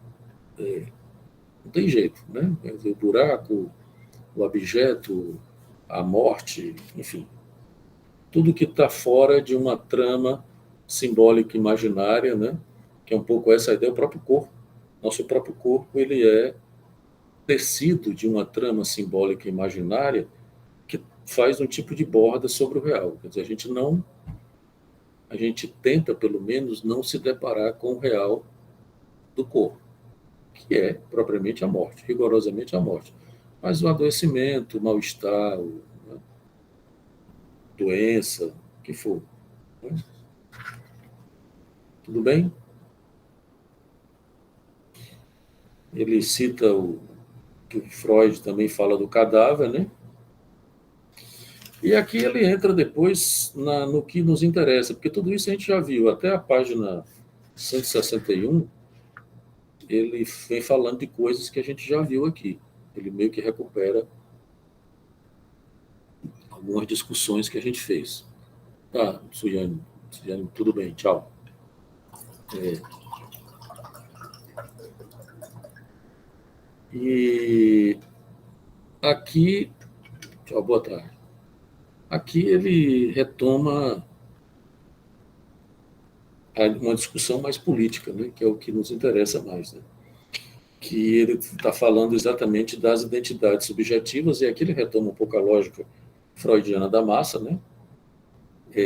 não tem jeito. Né? Quer dizer, o buraco, o abjeto, a morte, enfim, tudo que está fora de uma trama simbólica imaginária, né? Que é um pouco essa ideia, o próprio corpo. Nosso próprio corpo, ele é tecido de uma trama simbólica imaginária que faz um tipo de borda sobre o real. Quer dizer, a gente tenta, pelo menos, não se deparar com o real do corpo, que é propriamente a morte, rigorosamente a morte. Mas o adoecimento, o mal-estar, né, doença, o que for. Né? Tudo bem? Ele cita que o Freud também fala do cadáver, né? E aqui ele entra depois no que nos interessa, porque tudo isso a gente já viu, até a página 161, ele vem falando de coisas que a gente já viu aqui. Ele meio que recupera algumas discussões que a gente fez. Tá, Suyane, tudo bem, tchau. E aqui, tchau, boa tarde. Aqui ele retoma uma discussão mais política, né, que é o que nos interessa mais, né, que ele está falando exatamente das identidades subjetivas, e aqui ele retoma um pouco a lógica freudiana da massa, né,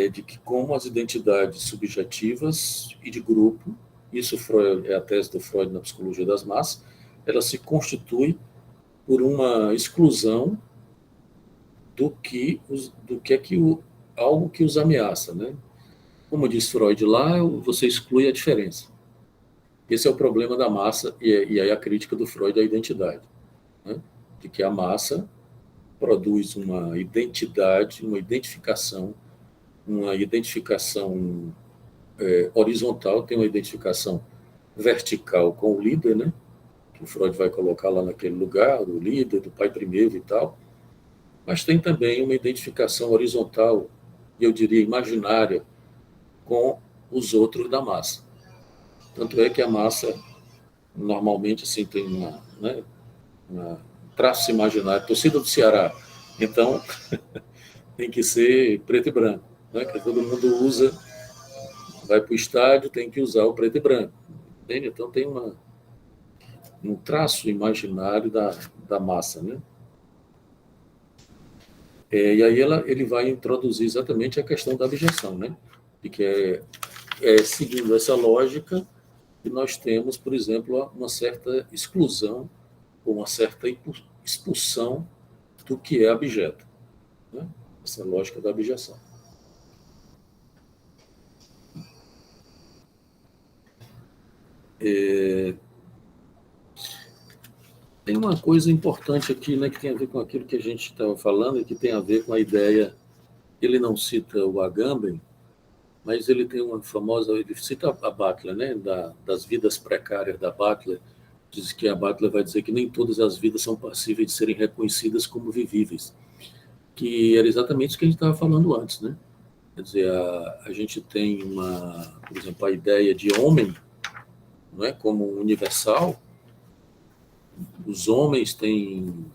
de que como as identidades subjetivas e de grupo, isso é a tese do Freud na psicologia das massas, ela se constitui por uma exclusão do que é algo que os ameaça, né? Como diz Freud lá, você exclui a diferença. Esse é o problema da massa e aí a crítica do Freud à identidade, né? De que a massa produz uma identidade, uma identificação horizontal, tem uma identificação vertical com o líder, né? Que o Freud vai colocar lá naquele lugar, do líder, do pai primeiro e tal, mas tem também uma identificação horizontal, e eu diria imaginária, com os outros da massa. Tanto é que a massa, normalmente, assim, tem uma traço imaginário, torcida do Ceará, então tem que ser preto e branco, né? Que todo mundo usa, vai para o estádio, tem que usar o preto e branco, entende? Então tem um traço imaginário da massa, né? E aí ele vai introduzir exatamente a questão da abjeção, né? De que seguindo essa lógica que nós temos, por exemplo, uma certa exclusão ou uma certa expulsão do que é abjeto, né? Essa é a lógica da abjeção. Tem uma coisa importante aqui, né, que tem a ver com aquilo que a gente estava falando e que tem a ver com a ideia. Ele não cita o Agamben, mas ele tem uma famosa, ele cita a Butler, né, das vidas precárias da Butler. Diz que a Butler vai dizer que nem todas as vidas são passíveis de serem reconhecidas como vivíveis, que era exatamente isso que a gente estava falando antes, né? Quer dizer, a gente tem por exemplo, a ideia de homem, não é, como universal. Os homens têm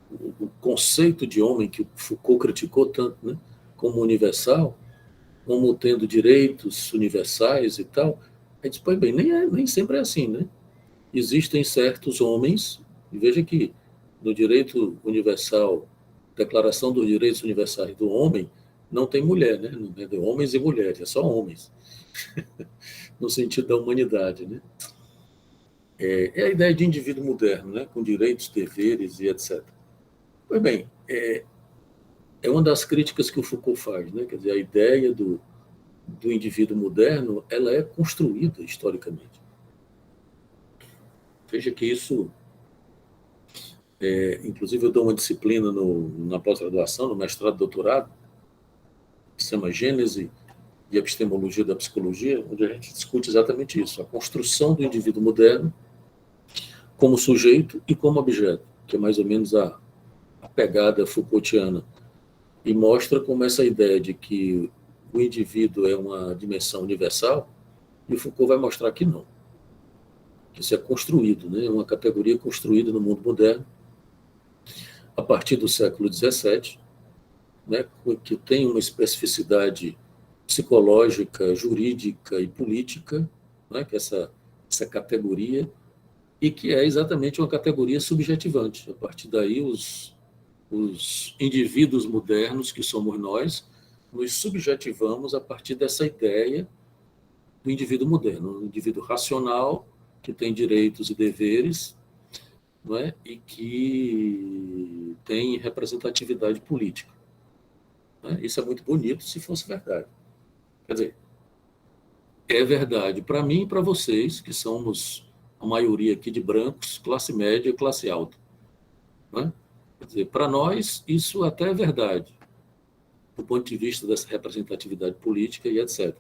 o conceito de homem que o Foucault criticou tanto, né, como universal, como tendo direitos universais e tal. A gente põe bem, nem sempre é assim, né? Existem certos homens, e veja que no direito universal, Declaração dos Direitos Universais do Homem, não tem mulher, né? Não é de homens e mulheres, é só homens, no sentido da humanidade, né? É a ideia de indivíduo moderno, né? Com direitos, deveres e etc. Pois bem, é uma das críticas que o Foucault faz, né? Quer dizer, a ideia do indivíduo moderno, ela é construída historicamente. Veja que isso, inclusive eu dou uma disciplina na pós-graduação, no mestrado e doutorado, que se chama Gênese e Epistemologia da Psicologia, onde a gente discute exatamente isso, a construção do indivíduo moderno como sujeito e como objeto, que é mais ou menos a pegada Foucaultiana, e mostra como essa ideia de que o indivíduo é uma dimensão universal, e o Foucault vai mostrar que não. Que isso é construído, né? É uma categoria construída no mundo moderno, a partir do século XVII, né? Que tem uma especificidade psicológica, jurídica e política, né? Que é essa categoria, e que é exatamente uma categoria subjetivante. A partir daí, os indivíduos modernos, que somos nós, nos subjetivamos a partir dessa ideia do indivíduo moderno, um indivíduo racional, que tem direitos e deveres, não é? E que tem representatividade política. Não é? Isso é muito bonito se fosse verdade. Quer dizer, é verdade para mim e para vocês, que somos a maioria aqui de brancos, classe média e classe alta. Não é? Quer dizer, para nós, isso até é verdade, do ponto de vista dessa representatividade política e etc.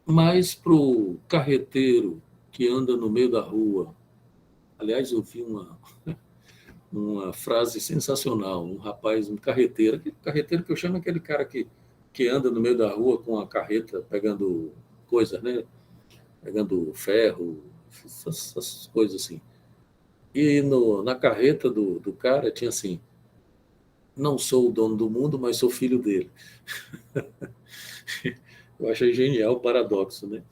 Mas para o carreteiro que anda no meio da rua, aliás, eu vi uma frase sensacional, um rapaz, um carreteiro que eu chamo aquele cara que anda no meio da rua com a carreta pegando coisas, né? Pegando ferro, essas coisas assim. E na carreta do cara tinha assim: não sou o dono do mundo, mas sou filho dele. Eu achei genial o paradoxo, né?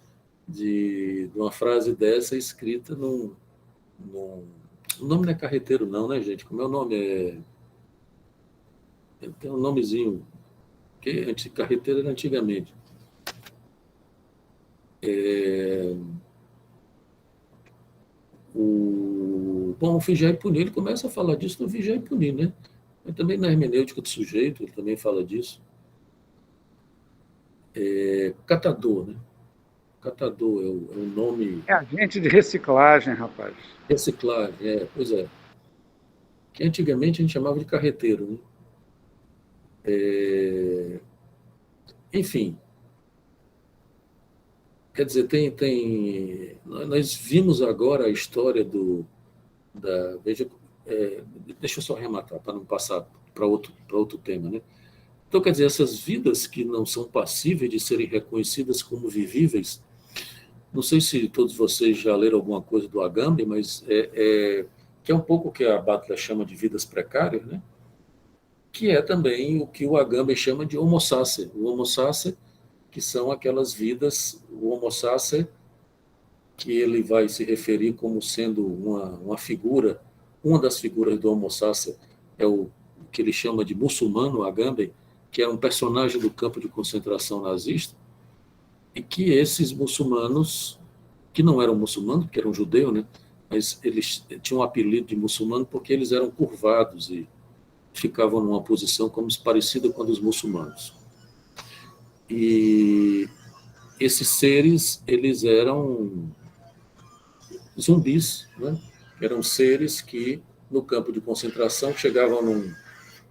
De uma frase dessa escrita num... O nome não é carreteiro não, né, gente? Como é o nome? Tem um nomezinho, que carreteiro era antigamente. Bom, o Vigiar e Punir, ele começa a falar disso no Vigiar e Punir, né? Mas também na hermenêutica do sujeito, ele também fala disso. Catador, né? Catador é o nome... É agente de reciclagem, rapaz. Reciclagem, pois é. Que antigamente a gente chamava de carreteiro, né? Enfim. Quer dizer, nós vimos agora a história veja, deixa eu só arrematar, para não passar para outro tema, né? Então, quer dizer, essas vidas que não são passíveis de serem reconhecidas como vivíveis, não sei se todos vocês já leram alguma coisa do Agamben, mas que é um pouco o que a Butler chama de vidas precárias, né? Que é também o que o Agamben chama de homo sacer. O homo sacer, que são aquelas vidas, o homo sacer, que ele vai se referir como sendo uma figura, uma das figuras do homo sacer é o que ele chama de muçulmano, o Agamben, que era um personagem do campo de concentração nazista, e que esses muçulmanos, que não eram muçulmanos, porque eram judeus, né? Mas eles tinham um apelido de muçulmano porque eles eram curvados e ficavam numa posição como parecida com a dos muçulmanos. E esses seres, eles eram zumbis, né? Eram seres que, no campo de concentração, chegavam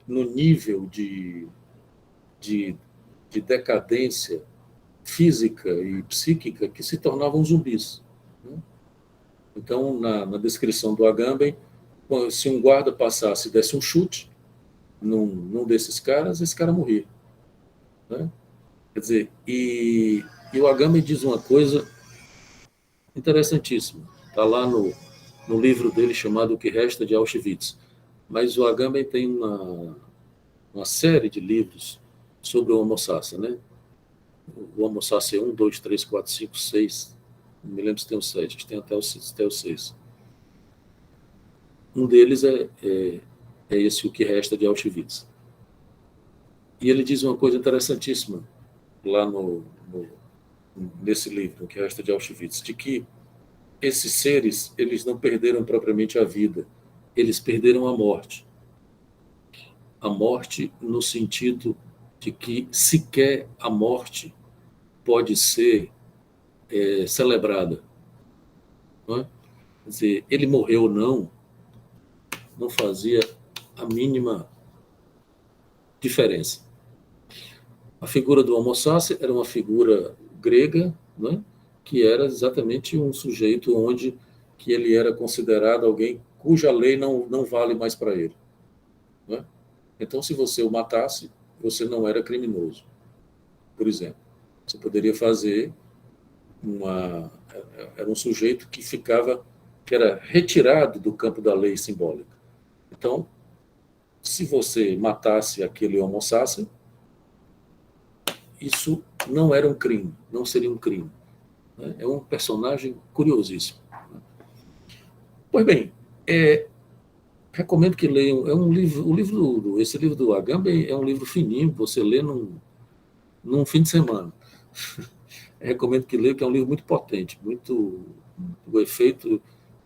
num nível de decadência física e psíquica que se tornavam zumbis, né? Então, na descrição do Agamben, se um guarda passasse e desse um chute num desses caras, esse cara morria, né? Quer dizer, e o Agamben diz uma coisa interessantíssima, está lá no livro dele chamado O que Resta de Auschwitz, mas o Agamben tem uma série de livros sobre o Homo sacer, né? O Homo sacer 1, 2, 3, 4, 5, 6, não me lembro se tem o 7, acho que tem até o 6. Um deles é esse O que Resta de Auschwitz. E ele diz uma coisa interessantíssima lá nesse livro, O que Resta de Auschwitz, de que esses seres, eles não perderam propriamente a vida, eles perderam a morte. A morte no sentido de que sequer a morte pode ser celebrada. Não é? Quer dizer, ele morreu ou não fazia a mínima diferença. A figura do Homo sacer era uma figura grega, não é? Que era exatamente um sujeito onde que ele era considerado alguém cuja lei não vale mais para ele. Não é? Então, se você o matasse, você não era criminoso, por exemplo. Você poderia fazer era um sujeito que era retirado do campo da lei simbólica. Então, se você matasse aquele Homo sacer, isso não era um crime, não seria um crime. É um personagem curiosíssimo. Pois bem, recomendo que leiam. Esse livro do Agamben é um livro fininho, você lê num fim de semana. recomendo que leia, que é um livro muito potente, o efeito,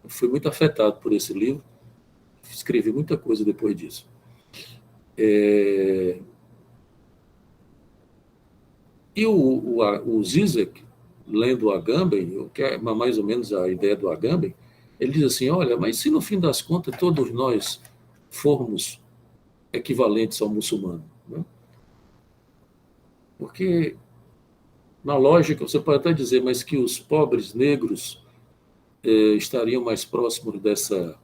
fui muito afetado por esse livro, escrevi muita coisa depois disso. E o Zizek, lendo o Agamben, que é mais ou menos a ideia do Agamben, ele diz assim, olha, mas se no fim das contas todos nós formos equivalentes ao muçulmano, né? Porque, na lógica, você pode até dizer, mas que os pobres negros estariam mais próximos dessa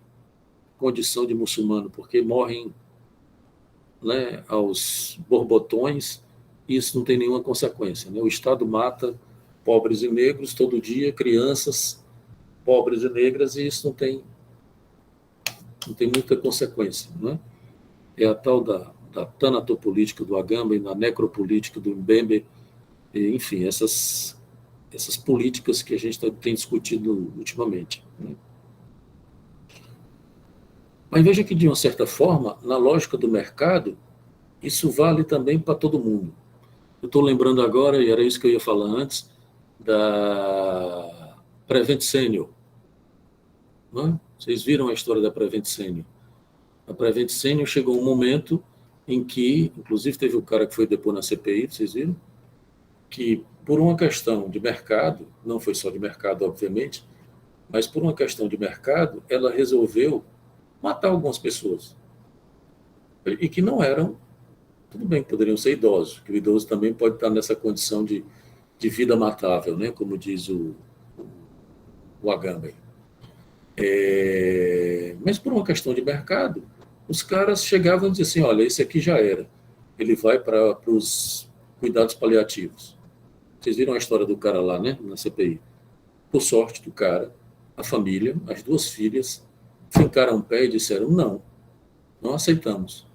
condição de muçulmano, porque morrem, né, aos borbotões, e isso não tem nenhuma consequência, né? O Estado mata pobres e negros todo dia, crianças pobres e negras, e isso não tem muita consequência, né? É a tal da tanatopolítica do Agamben, da necropolítica do Mbembe, enfim, essas políticas que a gente tem discutido ultimamente, né? Mas veja que, de uma certa forma, na lógica do mercado, isso vale também para todo mundo. Eu estou lembrando agora, e era isso que eu ia falar antes, da Prevent Senior. Não é? Vocês viram a história da Prevent Senior. A Prevent Senior chegou um momento em que, inclusive teve o cara que foi depor na CPI, vocês viram? Que por uma questão de mercado, não foi só de mercado, obviamente, mas por uma questão de mercado, ela resolveu matar algumas pessoas. E que não eram, tudo bem, poderiam ser idosos, que o idoso também pode estar nessa condição de vida matável, né? Como diz o Agamben. Mas por uma questão de mercado, os caras chegavam e diziam assim, olha, esse aqui já era, ele vai para os cuidados paliativos. Vocês viram a história do cara lá, né, na CPI? Por sorte do cara, a família, as duas filhas, fincaram o pé e disseram, não aceitamos.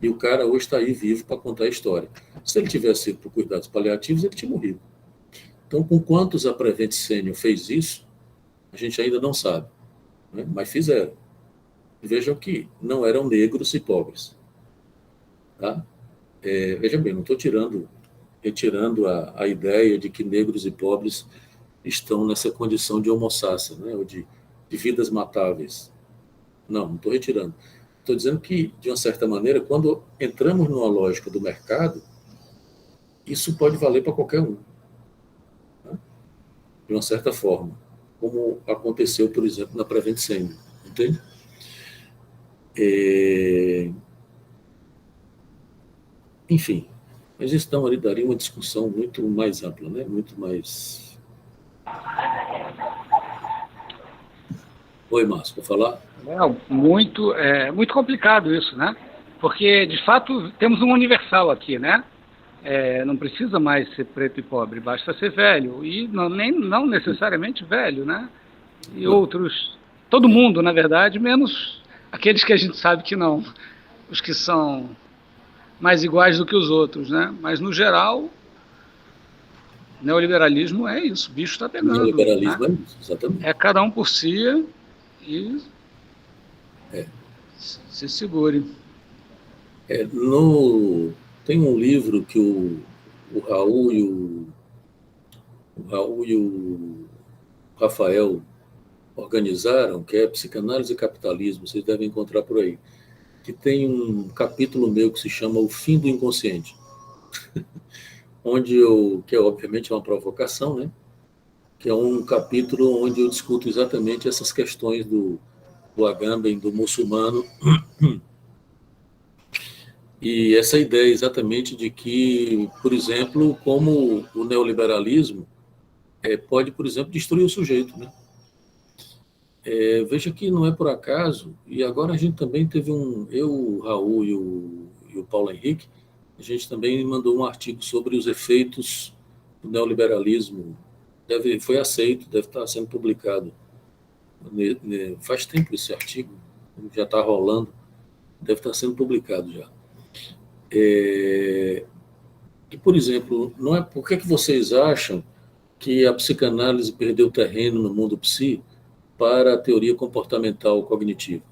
E o cara hoje está aí vivo para contar a história. Se ele tivesse ido para cuidados paliativos, ele tinha morrido. Então, com quantos a Prevent Senior fez isso, a gente ainda não sabe, né? Mas fizeram. Vejam que não eram negros e pobres. Tá? Veja bem, não estou retirando a ideia de que negros e pobres estão nessa condição de homossassa, né? Ou de vidas matáveis. Não estou retirando. Estou dizendo que, de uma certa maneira, quando entramos numa lógica do mercado, isso pode valer para qualquer um, né? De uma certa forma, como aconteceu, por exemplo, na Prevent Senior, entende? Enfim, mas isso daria uma discussão muito mais ampla, né? Muito mais... Oi, Márcio, quer falar? Muito complicado isso, né? Porque, de fato, temos um universal aqui, né? Não precisa mais ser preto e pobre, basta ser velho. E não necessariamente velho, né? E outros... Todo mundo, na verdade, menos aqueles que a gente sabe que não. Os que são mais iguais do que os outros, né? Mas, no geral, neoliberalismo é isso. O bicho está pegando. Neoliberalismo, né? É isso, exatamente. É cada um por si e... se segure. Tem um livro que o Raul e o Rafael organizaram, que é Psicanálise e Capitalismo, vocês devem encontrar por aí, que tem um capítulo meu que se chama O Fim do Inconsciente, que é obviamente uma provocação, né? Que é um capítulo onde eu discuto exatamente essas questões do Agamben, do muçulmano, e essa ideia exatamente de que, por exemplo, como o neoliberalismo pode, por exemplo, destruir o sujeito, né? Veja que não é por acaso, e agora a gente também teve o Raul e o Paulo Henrique, a gente também mandou um artigo sobre os efeitos do neoliberalismo, foi aceito, deve estar sendo publicado. Faz tempo esse artigo, já está rolando, deve estar sendo publicado já. E, por exemplo, por que vocês acham que a psicanálise perdeu terreno no mundo psi para a teoria comportamental cognitiva?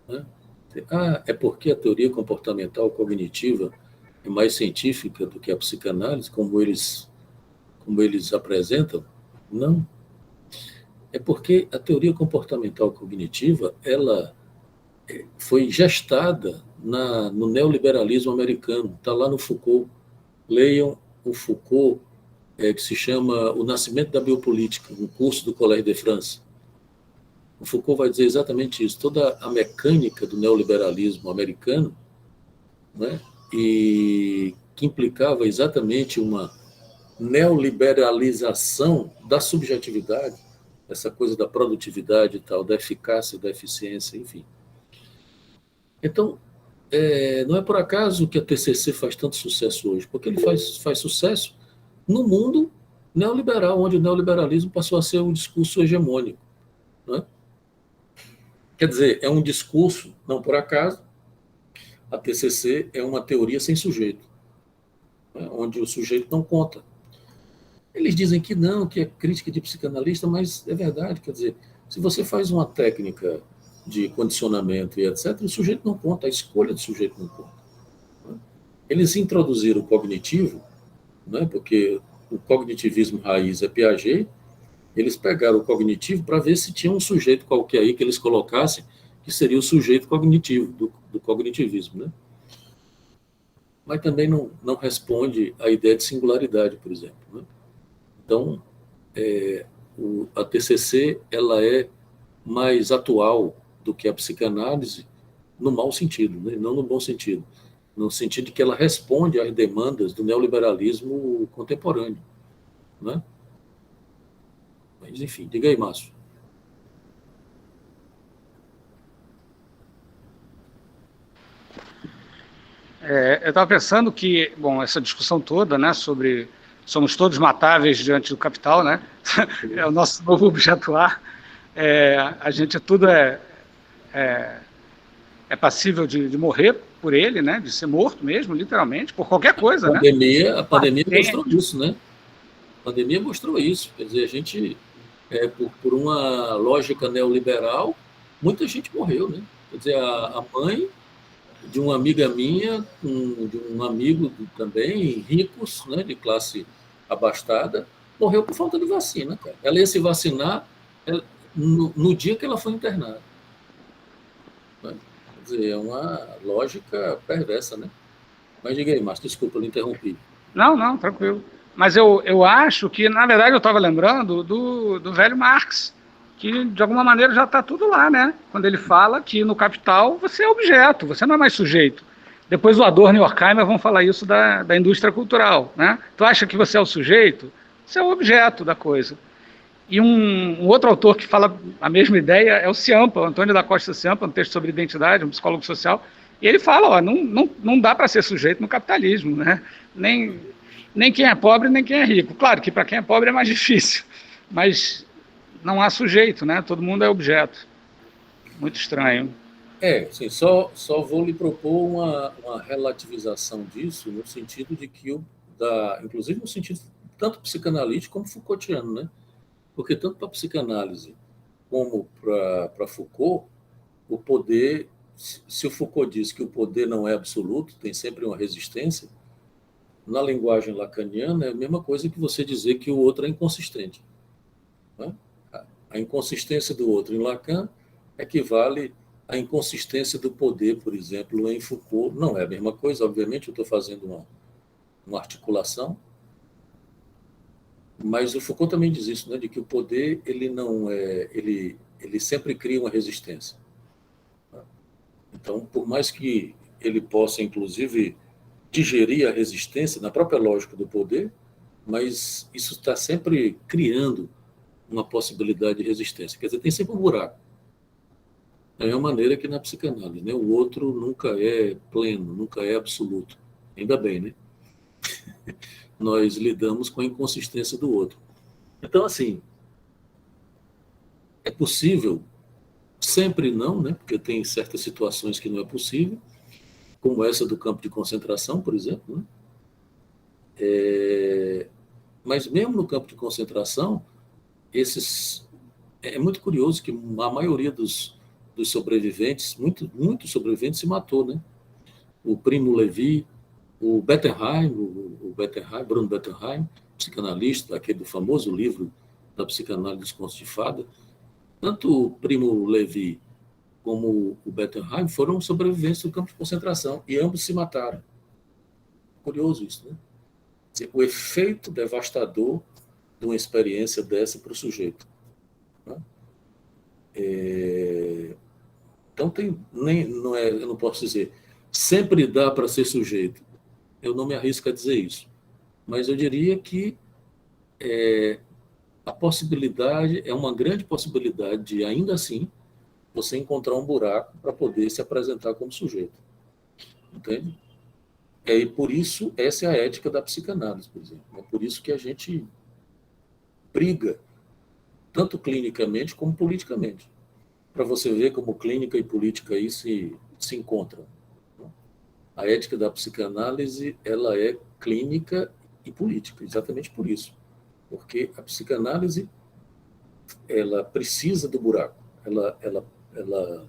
Né? É porque a teoria comportamental cognitiva é mais científica do que a psicanálise, como eles como eles apresentam, não. É porque a teoria comportamental cognitiva, ela foi gestada no neoliberalismo americano, está lá no Foucault. Leiam o Foucault, que se chama O Nascimento da Biopolítica, um curso do Collège de France. O Foucault vai dizer exatamente isso. Toda a mecânica do neoliberalismo americano, né, e que implicava exatamente uma neoliberalização da subjetividade, essa coisa da produtividade e tal, da eficácia, da eficiência, enfim. Então, não é por acaso que a TCC faz tanto sucesso hoje, porque ele faz sucesso no mundo neoliberal, onde o neoliberalismo passou a ser um discurso hegemônico. Né? Quer dizer, é um discurso, não por acaso, a TCC é uma teoria sem sujeito, né? Onde o sujeito não conta. Eles dizem que não, que é crítica de psicanalista, mas é verdade, quer dizer, se você faz uma técnica de condicionamento e etc., o sujeito não conta, a escolha do sujeito não conta. Né? Eles introduziram o cognitivo, né, porque o cognitivismo raiz é Piaget, eles pegaram o cognitivo para ver se tinha um sujeito qualquer aí que eles colocassem, que seria o sujeito cognitivo, do cognitivismo. Né? Mas também não responde à ideia de singularidade, por exemplo. Né? Então, a TCC ela é mais atual do que a psicanálise no mau sentido, né? Não no bom sentido, no sentido de que ela responde às demandas do neoliberalismo contemporâneo. Né? Mas, enfim, diga aí, Márcio. Eu estava pensando que, bom, essa discussão toda, né, sobre somos todos matáveis diante do capital, né, é o nosso novo objetuar, a gente tudo é passível de morrer por ele, né, de ser morto mesmo, literalmente, por qualquer coisa. A pandemia mostrou isso, né? A pandemia mostrou isso, quer dizer, a gente, por uma lógica neoliberal, muita gente morreu, né? Quer dizer, a mãe de uma amiga minha, de um amigo também, ricos, né, de classe abastada, morreu por falta de vacina, cara. Ela ia se vacinar no dia que ela foi internada. Né? Quer dizer, é uma lógica perversa, né? Mas diga aí, Márcio, desculpa, eu lhe interrompi. Não, tranquilo. Mas eu acho que, na verdade, eu estava lembrando do velho Marx, que, de alguma maneira, já está tudo lá, né? Quando ele fala que no capital você é objeto, você não é mais sujeito. Depois o Adorno e o Horkheimer vão falar isso da indústria cultural, né? Tu acha que você é o sujeito? Você é o objeto da coisa. E um outro autor que fala a mesma ideia é o Ciampa, o Antônio da Costa Ciampa, um texto sobre identidade, um psicólogo social, e ele fala, não dá para ser sujeito no capitalismo, né? Nem quem é pobre, nem quem é rico. Claro que para quem é pobre é mais difícil, mas não há sujeito, né? Todo mundo é objeto. Muito estranho. Sim, só vou lhe propor uma relativização disso, no sentido de que, inclusive no sentido tanto psicanalítico como Foucaultiano, né? Porque tanto para a psicanálise como para Foucault, o poder, se o Foucault diz que o poder não é absoluto, tem sempre uma resistência, na linguagem lacaniana é a mesma coisa que você dizer que o outro é inconsistente. Né? A inconsistência do outro em Lacan equivale à inconsistência do poder, por exemplo, em Foucault. Não é a mesma coisa, obviamente, eu estou fazendo uma articulação, mas o Foucault também diz isso, né, de que o poder ele sempre cria uma resistência. Então, por mais que ele possa, inclusive, digerir a resistência na própria lógica do poder, mas isso está sempre criando uma possibilidade de resistência. Quer dizer, tem sempre um buraco. Da mesma maneira que na psicanálise, né? O outro nunca é pleno, nunca é absoluto. Ainda bem, né? Nós lidamos com a inconsistência do outro. Então, assim, é possível, sempre não, né? Porque tem certas situações que não é possível, como essa do campo de concentração, por exemplo. Né? Mas mesmo no campo de concentração, é muito curioso que a maioria dos sobreviventes, muitos sobreviventes se matou, né? O Primo Levi, O Bettelheim, Bruno Bettelheim, psicanalista, aquele do famoso livro da psicanálise dos contos de fada, tanto o Primo Levi como o Bettelheim foram sobreviventes do campo de concentração e ambos se mataram. Curioso isso, né? O efeito devastador de uma experiência dessa para o sujeito. Né? Então, eu não posso dizer, sempre dá para ser sujeito. Eu não me arrisco a dizer isso. Mas eu diria que a possibilidade, é uma grande possibilidade de, ainda assim, você encontrar um buraco para poder se apresentar como sujeito. Entende? E por isso, essa é a ética da psicanálise, por exemplo. É por isso que a gente briga, tanto clinicamente como politicamente, para você ver como clínica e política aí se encontram. A ética da psicanálise, ela é clínica e política, exatamente por isso. Porque a psicanálise, ela precisa do buraco, ela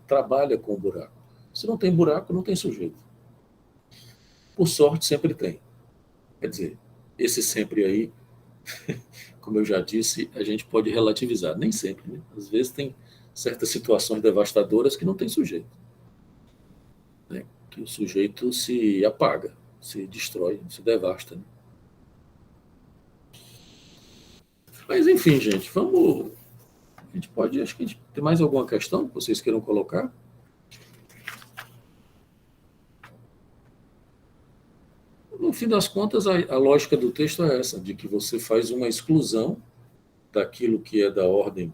trabalha com o buraco. Se não tem buraco, não tem sujeito. Por sorte, sempre tem. Quer dizer, esse sempre aí, como eu já disse, a gente pode relativizar. Nem sempre, né? Às vezes tem certas situações devastadoras que não tem sujeito. Né? Que o sujeito se apaga, se destrói, se devasta. Né? Mas, enfim, gente, vamos... A gente pode... Acho que a gente tem mais alguma questão que vocês queiram colocar? No fim das contas, a lógica do texto é essa, de que você faz uma exclusão daquilo que é da ordem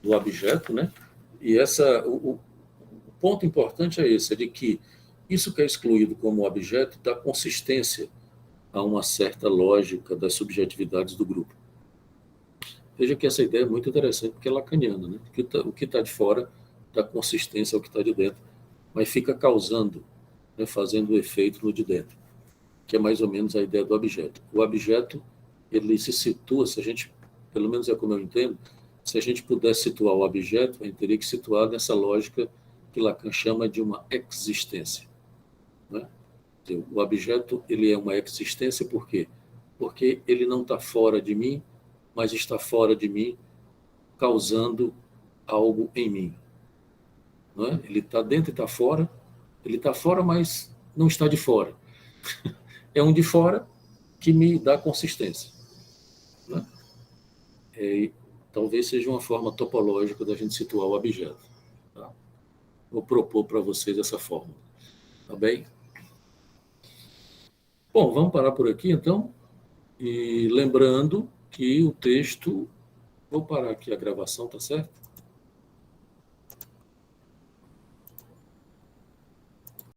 do objeto, né? E o ponto importante é esse, é de que isso que é excluído como objeto dá consistência a uma certa lógica das subjetividades do grupo. Veja que essa ideia é muito interessante, porque é lacaniana, né? O que está de fora dá consistência ao que está de dentro, mas fica causando, né, fazendo o efeito no de dentro, que é mais ou menos a ideia do objeto. O objeto, ele se situa, se a gente, pelo menos é como eu entendo, se a gente pudesse situar o objeto, a gente teria que situar nessa lógica que Lacan chama de uma existência. Né? O objeto, ele é uma existência por quê? Porque ele não está fora de mim, mas está fora de mim, causando algo em mim. Não é? Ele está dentro e está fora, mas não está de fora. É um de fora que me dá consistência. Né? Talvez seja uma forma topológica da gente situar o objeto. Tá? Vou propor para vocês essa forma. Tá bem? Bom, vamos parar por aqui, então. E lembrando que o texto... Vou parar aqui a gravação, tá certo?